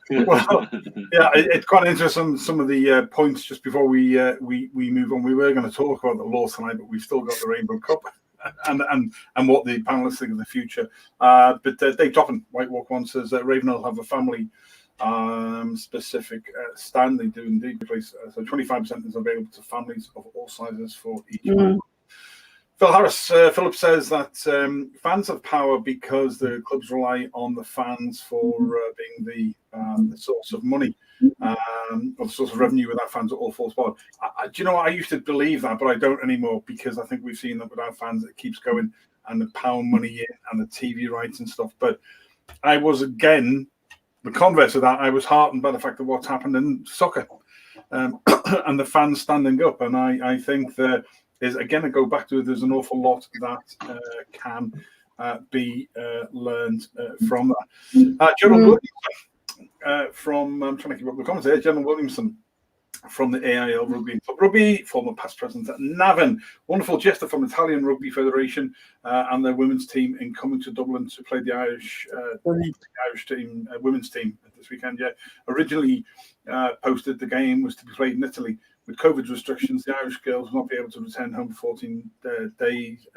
Well, yeah, it's quite interesting. Some of the points just before we move on. We were going to talk about the law tonight, but we've still got the Rainbow Cup and what the panelists think of the future. But Dave Toppin, White Walk One, says that Ravenhill have a family specific stand. They do indeed place. So 25% is available to families of all sizes for each one. Phil Harris, Philip says that fans have power because the clubs rely on the fans for being the source of money, or the source of revenue without fans at all falls apart. Do you know what? I used to believe that, but I don't anymore, because I think we've seen that without fans it keeps going, and the pound money in and the TV rights and stuff. But I was, again, the converse of that. I was heartened by the fact of what's happened in soccer and the fans standing up. And I think that is, again, I go back to, there's an awful lot that can be learned from that. General Williamson from, I'm trying to keep up the comments here, General Williamson from the AIL Rugby Club Rugby, former past president at Navan, wonderful jester from Italian Rugby Federation and their women's team in coming to Dublin to play the Irish team, women's team this weekend. Yeah, originally posted the game was to be played in Italy. With COVID restrictions, the Irish girls will not be able to return home for 14 days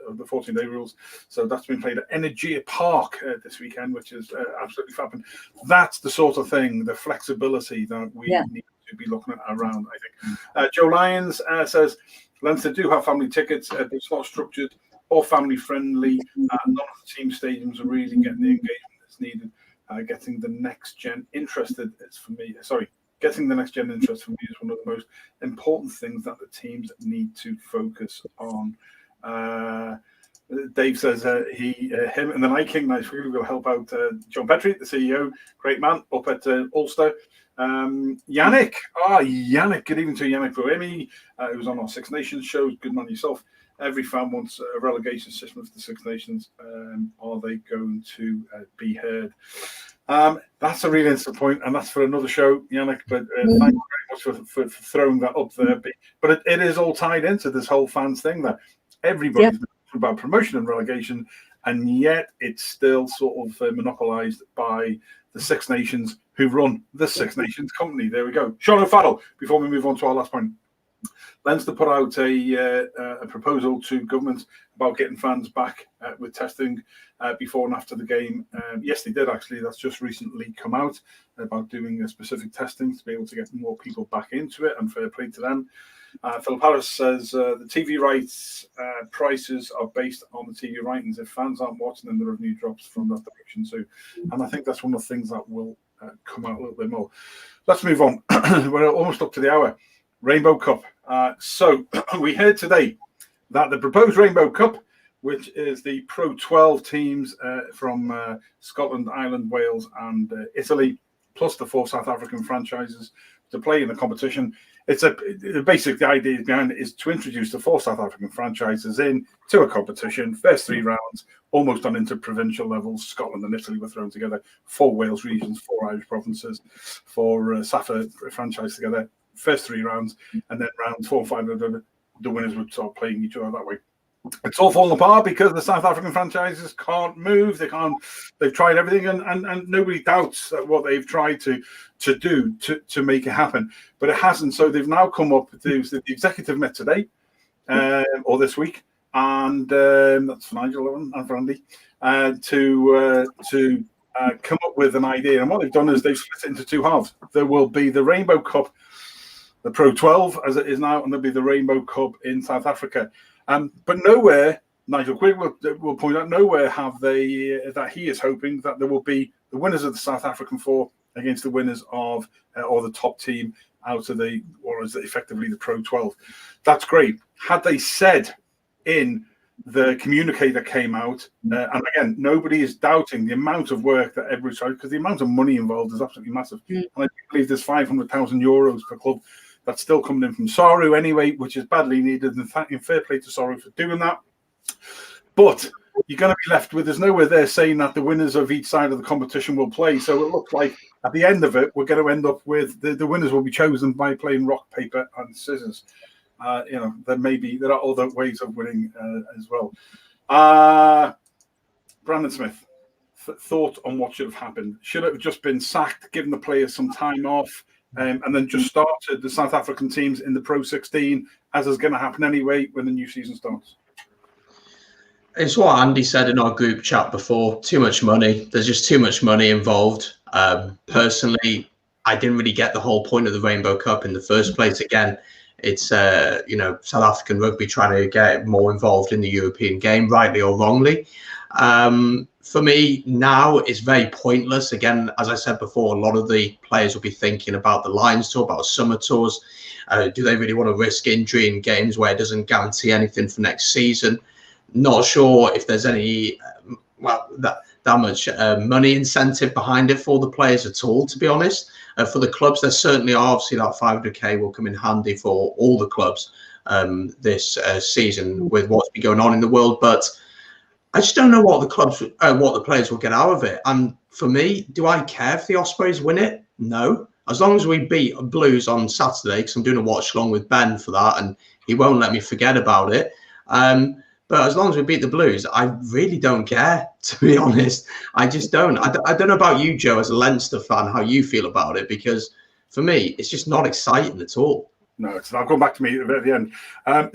of the 14-day rules. So that's been played at Energia Park this weekend, which is absolutely fab. And that's the sort of thing, the flexibility that we need to be looking at around, I think. Joe Lyons says, Leinster do have family tickets. It's not structured or family-friendly. None of the team stadiums are really getting the engagement that's needed. Getting the next gen interested is, for me, getting the next gen interest for me is one of the most important things that the teams need to focus on. Dave says him and the Night King Nice really will help out John Petrie, the CEO, great man up at Ulster. Yannick, good evening to Yannick Boemi, who was on our Six Nations shows. Good man yourself. Every fan wants a relegation system for the Six Nations. Are they going to be heard? That's a really interesting point, and that's for another show, Yannick. But thank you very much for throwing that up there. But it is all tied into this whole fans thing that everybody's talking about promotion and relegation, and yet it's still sort of monopolised by the Six Nations, who run the Six Nations company. There we go. Sean O'Farrell, before we move on to our last point. Leinster put out a proposal to government about getting fans back with testing before and after the game. Yes, they did, actually. That's just recently come out about doing specific testing to be able to get more people back into it, and fair play to them. Philip Harris says the TV rights prices are based on the TV ratings. If fans aren't watching, then the revenue drops from that direction too. And I think that's one of the things that will come out a little bit more. Let's move on. We're almost up to the hour. Rainbow Cup. So we heard today that the proposed Rainbow Cup, which is the Pro 12 teams from Scotland, Ireland, Wales and Italy, plus the 4 South African franchises to play in the competition. The idea behind it is to introduce the 4 South African franchises to a competition. First 3 rounds, almost on interprovincial levels. Scotland and Italy were thrown together. 4 Wales regions, 4 Irish provinces, 4 SAFA franchise together. First 3 rounds, and then rounds 4 and 5, the winners would start playing each other that way. It's all falling apart because the South African franchises can't move. They've tried everything, and nobody doubts what they've tried to do to make it happen, but it hasn't. So they've now come up with the executive met today or this week, and that's for Nigel and for Andy to come up with an idea. And what they've done is they've split it into 2 halves. There will be the Rainbow Cup, the Pro 12 as it is now, and there'll be the Rainbow Cup in South Africa. But nowhere, Nigel Quigg will point out, nowhere have they, that he is hoping that there will be the winners of the South African 4 against the winners of, or the top team out of or is it effectively the Pro 12. That's great. Had they said in the communique that came out, and again, nobody is doubting the amount of work that every side, because the amount of money involved is absolutely massive. And I believe there's €500,000 per club. That's still coming in from Saru anyway, which is badly needed. And fair play to Saru for doing that. But you're going to be left with, there's nowhere there saying that the winners of each side of the competition will play. So it looks like at the end of it, we're going to end up with the winners will be chosen by playing rock, paper, and scissors. There are other ways of winning as well. Brandon Smith, thought on what should have happened? Should it have just been sacked, given the players some time off, and then just started the South African teams in the Pro 16, as is going to happen anyway when the new season starts? It's what Andy said in our group chat before. Too much money. There's just too much money involved. Personally, I didn't really get the whole point of the Rainbow Cup in the first place. Again, it's South African rugby trying to get more involved in the European game, rightly or wrongly. For me now, it's very pointless. Again, as I said before, a lot of the players will be thinking about the Lions tour, about summer tours. Do they really want to risk injury in games where it doesn't guarantee anything for next season? Not sure if there's any that much money incentive behind it for the players at all, to be honest. For the clubs, there certainly are. Obviously, that 500k will come in handy for all the clubs this season with what's been going on in the world. But I just don't know what the players will get out of it. And for me, do I care if the Ospreys win it? No. As long as we beat Blues on Saturday, because I'm doing a watch along with Ben for that, and he won't let me forget about it. But as long as we beat the Blues, I really don't care, to be honest. I just don't. I don't know about you, Joe, as a Leinster fan, how you feel about it, because for me, it's just not exciting at all. No, it's not. Going back to me at the end.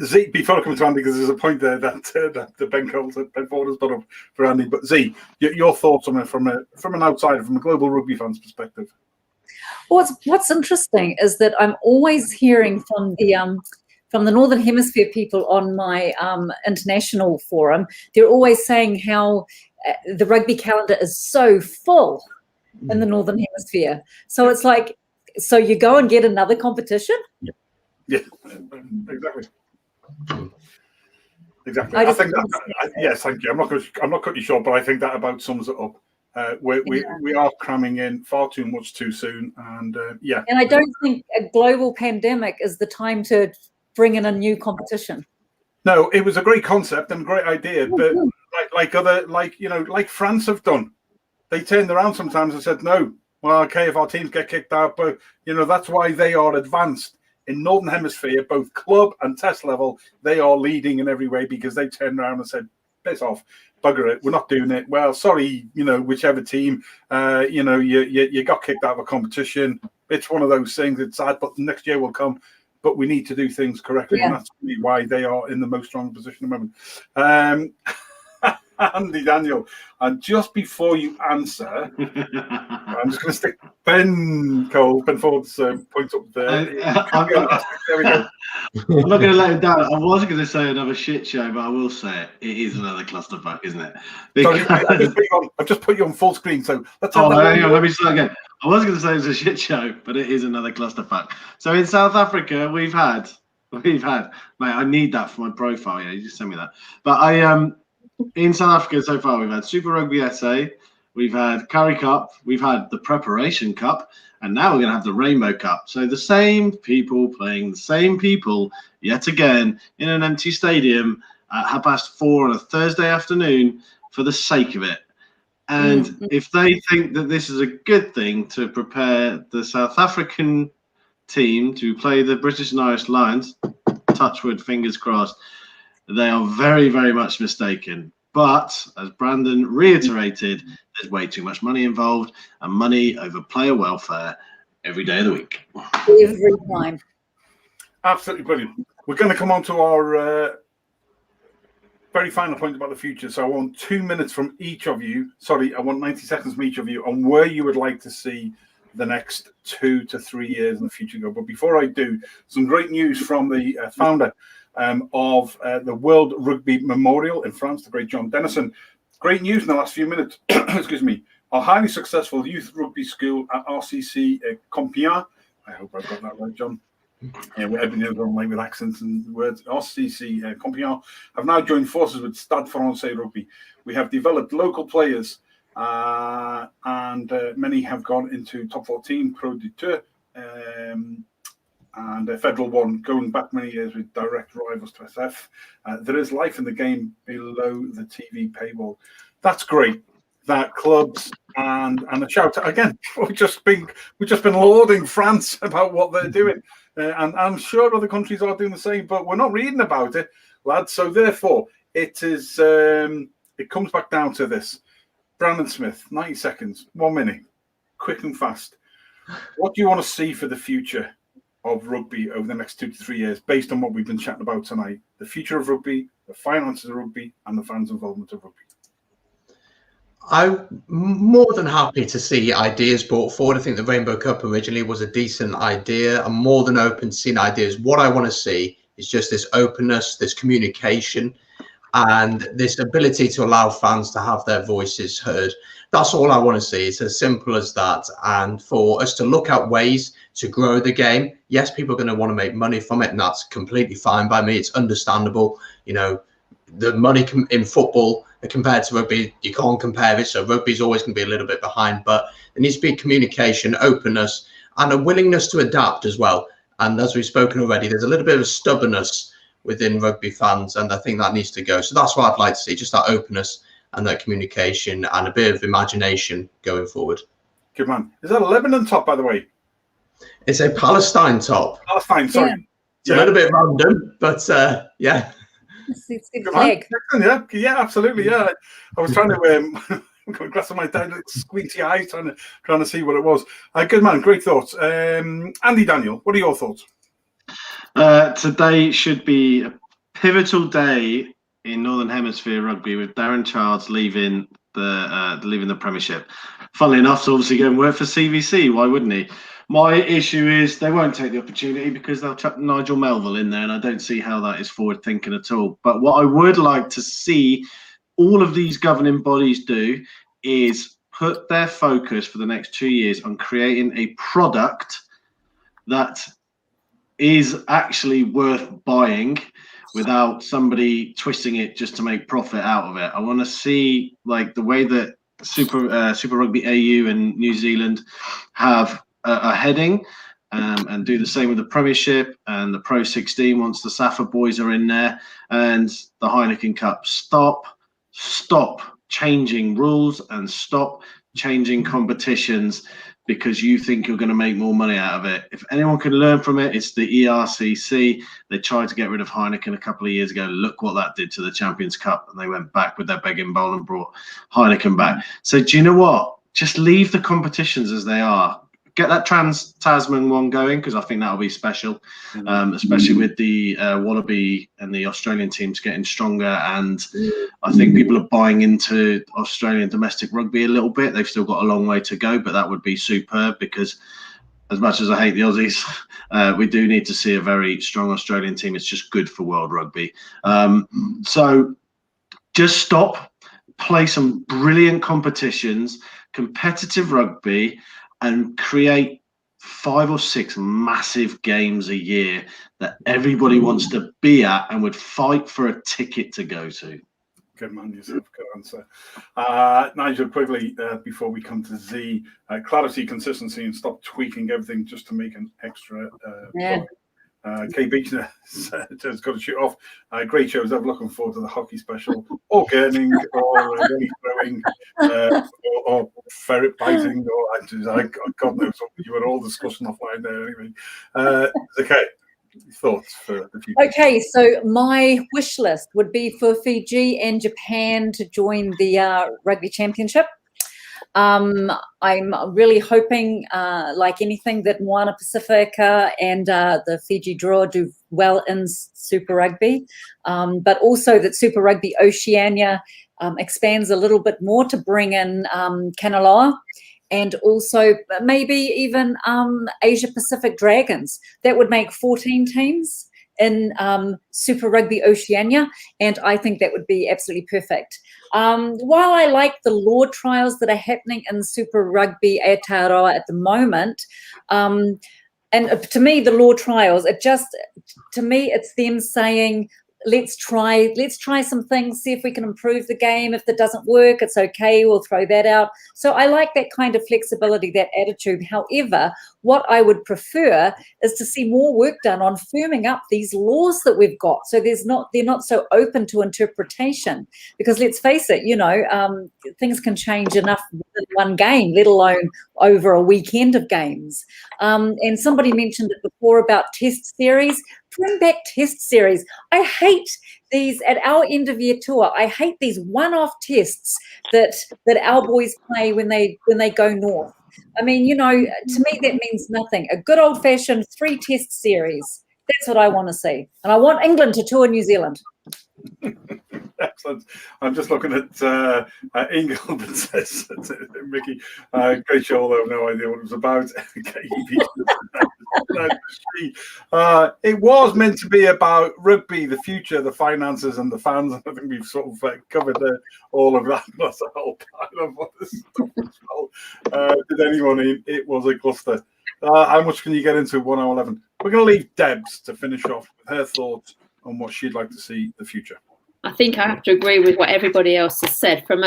Z, before I come to Andy, because there's a point there that Ben Ford has put up for Andy. But Z, your thoughts on it from an outsider, from a global rugby fan's perspective? What's interesting is that I'm always hearing from the Northern Hemisphere people on my international forum. They're always saying how the rugby calendar is so full in the Northern Hemisphere. So it's like, so you go and get another competition? Yeah, exactly. I think yes, thank you. I'm not cutting you short, but I think that about sums it up. We are cramming in far too much too soon, and And I don't think a global pandemic is the time to bring in a new competition. No, it was a great concept and a great idea, but like France have done, they turned around sometimes and said no. Well, okay, if our teams get kicked out, but that's why they are advanced in Northern Hemisphere, both club and test level. They are leading in every way because they turned around and said, "Piss off, bugger it, we're not doing it." Well, sorry, whichever team, you got kicked out of a competition. It's one of those things. It's sad, but next year will come. But we need to do things correctly, and that's really why they are in the most strong position at the moment. Andy, Daniel, and just before you answer, I'm just going to stick Ben Ford's point up there. There we go. I'm not going to let him down. I was going to say another shit show, but I will say it is another clusterfuck, isn't it? Because... Sorry, I've just put you on full screen, so let's have let me start again. I was going to say it's a shit show, but it is another clusterfuck. So in South Africa, we've had, mate, I need that for my profile. Yeah, you just send me that. But in South Africa so far, we've had Super Rugby SA, we've had Curry Cup, we've had the Preparation Cup, and now we're going to have the Rainbow Cup. So the same people playing the same people yet again in an empty stadium at 4:30 on a Thursday afternoon for the sake of it. And if they think that this is a good thing to prepare the South African team to play the British and Irish Lions, touch wood, fingers crossed, they are very, very much mistaken. But as Brandon reiterated, there's way too much money involved, and money over player welfare every day of the week. Every time. Absolutely brilliant. We're going to come on to our very final point about the future. So I want 2 minutes from each of you. Sorry, I want 90 seconds from each of you on where you would like to see the next 2 to 3 years in the future go. But before I do, some great news from the founder of the World Rugby Memorial in France, the great John Dennison. Great news in the last few minutes. Excuse me. Our highly successful youth rugby school at RCC Compiègne. I hope I've got that right, John. Yeah, we're everything with accents and words. RCC Compiègne have now joined forces with Stade Francais Rugby. We have developed local players, and many have gone into top 14 Pro D2 and Federal 1, going back many years with direct rivals to SF. There is life in the game below the TV paywall. That's great. That clubs and a shout out again. We've just been lauding France about what they're doing, and I'm sure other countries are doing the same. But we're not reading about it, lads. So therefore, it is. It comes back down to this: Brandon Smith, 90 seconds, 1 minute, quick and fast. What do you want to see for the future of rugby over the next 2 to 3 years, based on what we've been chatting about tonight? The future of rugby, the finances of rugby, and the fans' involvement of rugby. I'm more than happy to see ideas brought forward. I think the Rainbow Cup originally was a decent idea. I'm more than open to seeing ideas. What I want to see is just this openness, this communication, and this ability to allow fans to have their voices heard. That's all I want to see. It's as simple as that. And for us to look at ways to grow the game, yes, people are going to want to make money from it, and that's completely fine by me. It's understandable. You know, the money in football compared to rugby, you can't compare it. So rugby is always going to be a little bit behind, but there needs to be communication, openness, and a willingness to adapt as well. And as we've spoken already, there's a little bit of stubbornness within rugby fans, and I think that needs to go. So that's what I'd like to see, just that openness and that communication and a bit of imagination going forward. Good man. Is that a Lebanon top, by the way? It's a Palestine top. Palestine, sorry. Yeah. It's a little bit random, but yeah. It's flag. Yeah, absolutely. Yeah, I was trying to glass of my squinty eyes, trying to see what it was. Good man, great thoughts. Andy Daniel, what are your thoughts? Today should be a pivotal day in Northern Hemisphere rugby, with Darren Childs leaving the Premiership. Funnily enough, to obviously go and work for CVC. Why wouldn't he? My issue is they won't take the opportunity because they'll chuck Nigel Melville in there, and I don't see how that is forward thinking at all. But what I would like to see all of these governing bodies do is put their focus for the next 2 years on creating a product that is actually worth buying without somebody twisting it just to make profit out of it. I want to see, like, the way that Super Rugby AU and New Zealand have a heading, and do the same with the Premiership and the Pro 16 once the SAFA boys are in there, and the Heineken Cup. Stop changing rules and stop changing competitions because you think you're going to make more money out of it. If anyone can learn from it, it's the ERCC. They tried to get rid of Heineken a couple of years ago. Look what that did to the Champions Cup, and they went back with their begging bowl and brought Heineken back. So do you know what? Just leave the competitions as they are. Get that Trans-Tasman one going, because I think that'll be special, especially with the Wallaby and the Australian teams getting stronger. And I think people are buying into Australian domestic rugby a little bit. They've still got a long way to go, but that would be superb, because as much as I hate the Aussies, we do need to see a very strong Australian team. It's just good for world rugby. So just stop, play some brilliant competitions, competitive rugby, and create 5 or 6 massive games a year that everybody wants to be at and would fight for a ticket to go to. Good man, yourself. Good answer. Nigel, quickly, before we come to Z, clarity, consistency, and stop tweaking everything just to make an extra. Kay Beechner has got to shoot off. Great shows. I'm looking forward to the hockey special, or gurning, or really throwing, or ferret biting, or God knows what you were all discussing offline there. Anyway, okay, thoughts for the future? Okay, so my wish list would be for Fiji and Japan to join the Rugby Championship. I'm really hoping, like anything, that Moana Pacifica and the Fiji Draw do well in Super Rugby, but also that Super Rugby Oceania expands a little bit more to bring in Kanaloa, and also maybe even Asia Pacific Dragons. That would make 14 teams in Super Rugby Oceania, and I think that would be absolutely perfect. While I like the law trials that are happening in Super Rugby Aotearoa at the moment, and to me, the law trials, to me, it's them saying, let's try some things, see if we can improve the game. If that doesn't work, it's okay, we'll throw that out. So I like that kind of flexibility, that attitude. However, what I would prefer is to see more work done on firming up these laws that we've got, so they're not so open to interpretation. Because let's face it, things can change enough in one game, let alone over a weekend of games. And somebody mentioned it before about test series. Bring back test series. I hate these at our end of year tour. I hate these one-off tests that our boys play when they go north. I mean, to me that means nothing. A good old-fashioned 3-test series. That's what I want to see. And I want England to tour New Zealand. Excellent. I'm just looking at England and says, Mickey, great show, although I have no idea what it was about. It was meant to be about rugby, the future, the finances, and the fans. I think we've sort of covered all of that. That's a whole pile of what this stuff as well. Did anyone? It was a cluster. How much can you get into 1 hour 11? We're going to leave Debs to finish off with her thoughts on what she'd like to see the future. I think I have to agree with what everybody else has said. From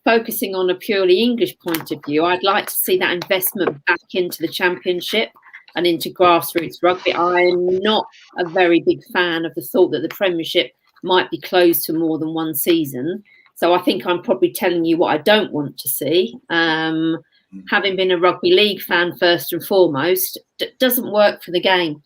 focusing on a purely English point of view, I'd like to see that investment back into the Championship and into grassroots rugby. I'm not a very big fan of the thought that the Premiership might be closed for more than one season. So I think I'm probably telling you what I don't want to see. Having been a rugby league fan first and foremost, doesn't work for the game.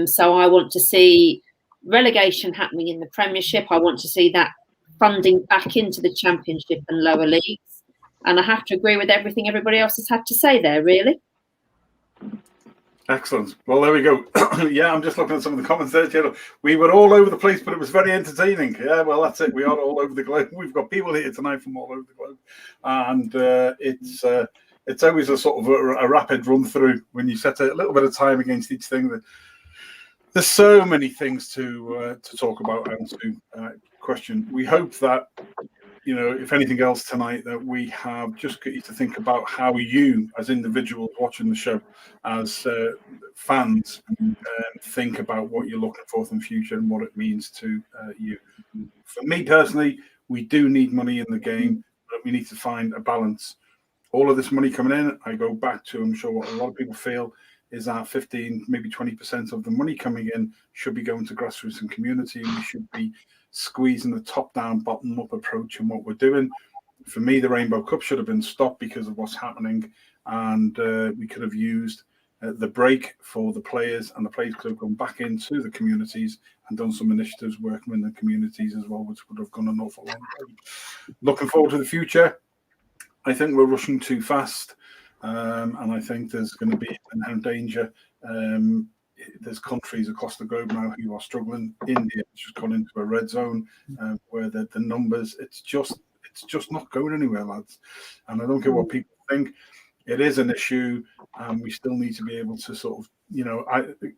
So I want to see relegation happening in the Premiership. I want to see that funding back into the Championship and lower leagues. And I have to agree with everything everybody else has had to say there, really. Excellent. Well, there we go. Yeah, I'm just looking at some of the comments there. We were all over the place, but it was very entertaining. Yeah, well, that's it. We are all over the globe. We've got people here tonight from all over the globe. And it's always a sort of a rapid run through when you set a little bit of time against each thing. There's so many things to talk about and to question. We hope that, if anything else tonight, that we have just got you to think about how you, as individuals watching the show, as fans, think about what you're looking for in the future and what it means to you. For me personally, we do need money in the game, but we need to find a balance. All of this money coming in, I go back to, I'm sure what a lot of people feel, is that 15, maybe 20% of the money coming in should be going to grassroots and community, and we should be squeezing the top-down, bottom-up approach in what we're doing. For me, the Rainbow Cup should have been stopped because of what's happening, and we could have used the break for the players, and the players could have gone back into the communities and done some initiatives working in the communities as well, which would have gone an awful long way. Looking forward to the future. I think we're rushing too fast. And I think there's going to be an inherent danger. There's countries across the globe now who are struggling. India has just gone into a red zone where the numbers, it's just not going anywhere, lads. And I don't care what people think. It is an issue, and we still need to be able to sort of,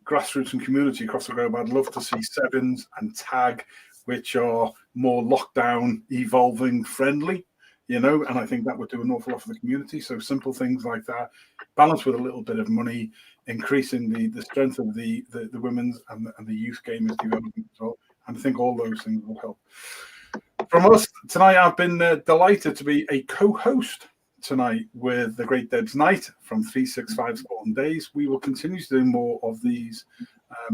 grassroots and community across the globe. I'd love to see sevens and tag, which are more lockdown, evolving friendly. And I think that would do an awful lot for the community. So simple things like that, balanced with a little bit of money, increasing the strength of the women's and the youth game is developing as well. And I think all those things will help. From us tonight, I've been delighted to be a co-host tonight with the great Debs Knight from 365 Scotland Days. We will continue to do more of these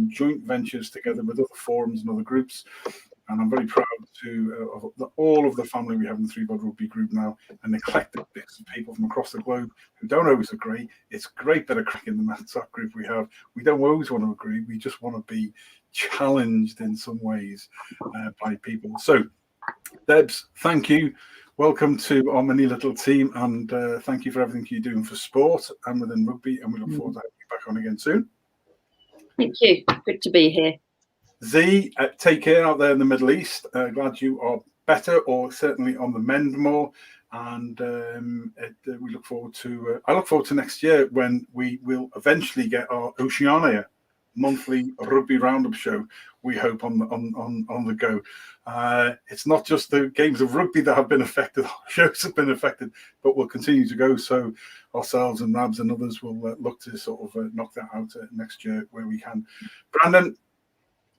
joint ventures together with other forums and other groups. And I'm very proud to all of the family we have in the ThreeBOD Rugby Group now, an eclectic mix of people from across the globe who don't always agree. It's great bit of crack in the WhatsApp group we have. We don't always want to agree. We just want to be challenged in some ways by people. So, Debs, thank you. Welcome to our mini little team, and thank you for everything you're doing for sport and within rugby. And we look forward to having you back on again soon. Thank you. Good to be here. Z, take care out there in the Middle East. Glad you are better, or certainly on the mend more. And we look forward to. I look forward to next year when we will eventually get our Oceania monthly rugby roundup show. We hope on the go. It's not just the games of rugby that have been affected. Shows have been affected, but we'll continue to go. So ourselves and Rabs and others will look to sort of knock that out next year where we can. Brandon.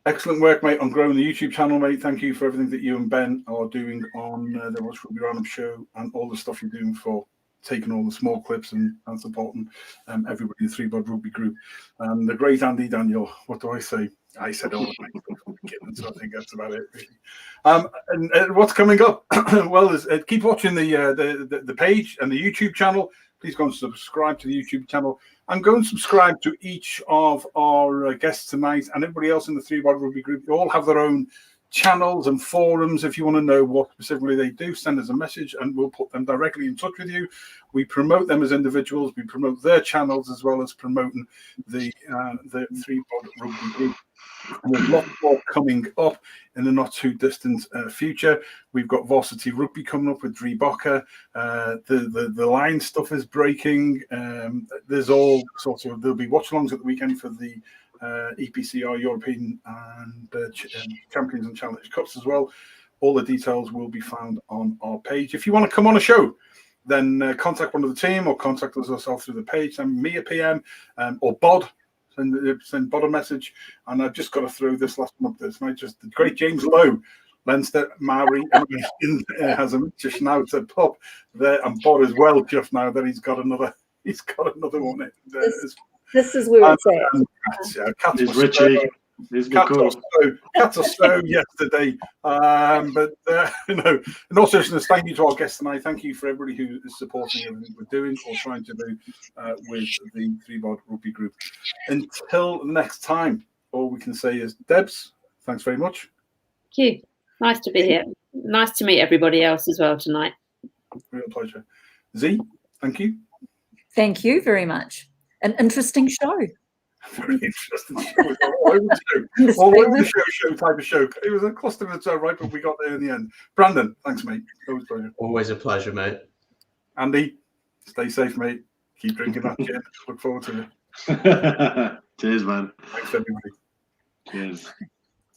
Excellent work, mate, on growing the YouTube channel, mate. Thank you for everything that you and Ben are doing on the Welsh Rugby Roundup show and all the stuff you're doing for taking all the small clips and supporting everybody in the ThreeBOD Rugby Group. And the great Andy Daniel, what do I say? I said all the nice stuff from the beginning, so I think that's about it, really. And what's coming up? Well, keep watching the page and the YouTube channel. Please go and subscribe to the YouTube channel, and go and subscribe to each of our guests tonight and everybody else in the ThreeBOD Rugby Group. They all have their own channels and forums. If you want to know what specifically they do, send us a message and we'll put them directly in touch with you. We promote them as individuals. We promote their channels as well as promoting the ThreeBOD Rugby Group. And there's lots more coming up in the not too distant future. We've got varsity rugby coming up with Dreebocker. The line stuff is breaking. There's all sorts of, there'll be watch-alongs at the weekend for the EPCR European and Champions and Challenge Cups as well. All the details will be found on our page. If you want to come on a show, then contact one of the team or contact us yourself through the page. Send me a PM or Bod. Send Bod a message. And I've just got to throw this last one up there tonight. Just the great James Lowe, Leinster, Maori, has a just now to pop there, and Bod as well. Just now that he's got another one. This is where it's at. Cats is Richie. Cats are so yesterday. But in all seriousness, thank you to our guests tonight. Thank you for everybody who is supporting everything we're doing or trying to do with the ThreeBOD Rugby Group. Until next time, all we can say is, Debs, thanks very much. Thank you. Nice to be here. Nice to meet everybody else as well tonight. Real pleasure. Z, thank you. Thank you very much. An interesting show. Very interesting show. All over the show type of show. It was a cluster of its own right, but we got there in the end. Brandon, thanks, mate. Always a pleasure. Always a pleasure, mate. Andy, stay safe, mate. Keep drinking that gin. Look forward to it. Cheers, man. Thanks, everybody. Cheers.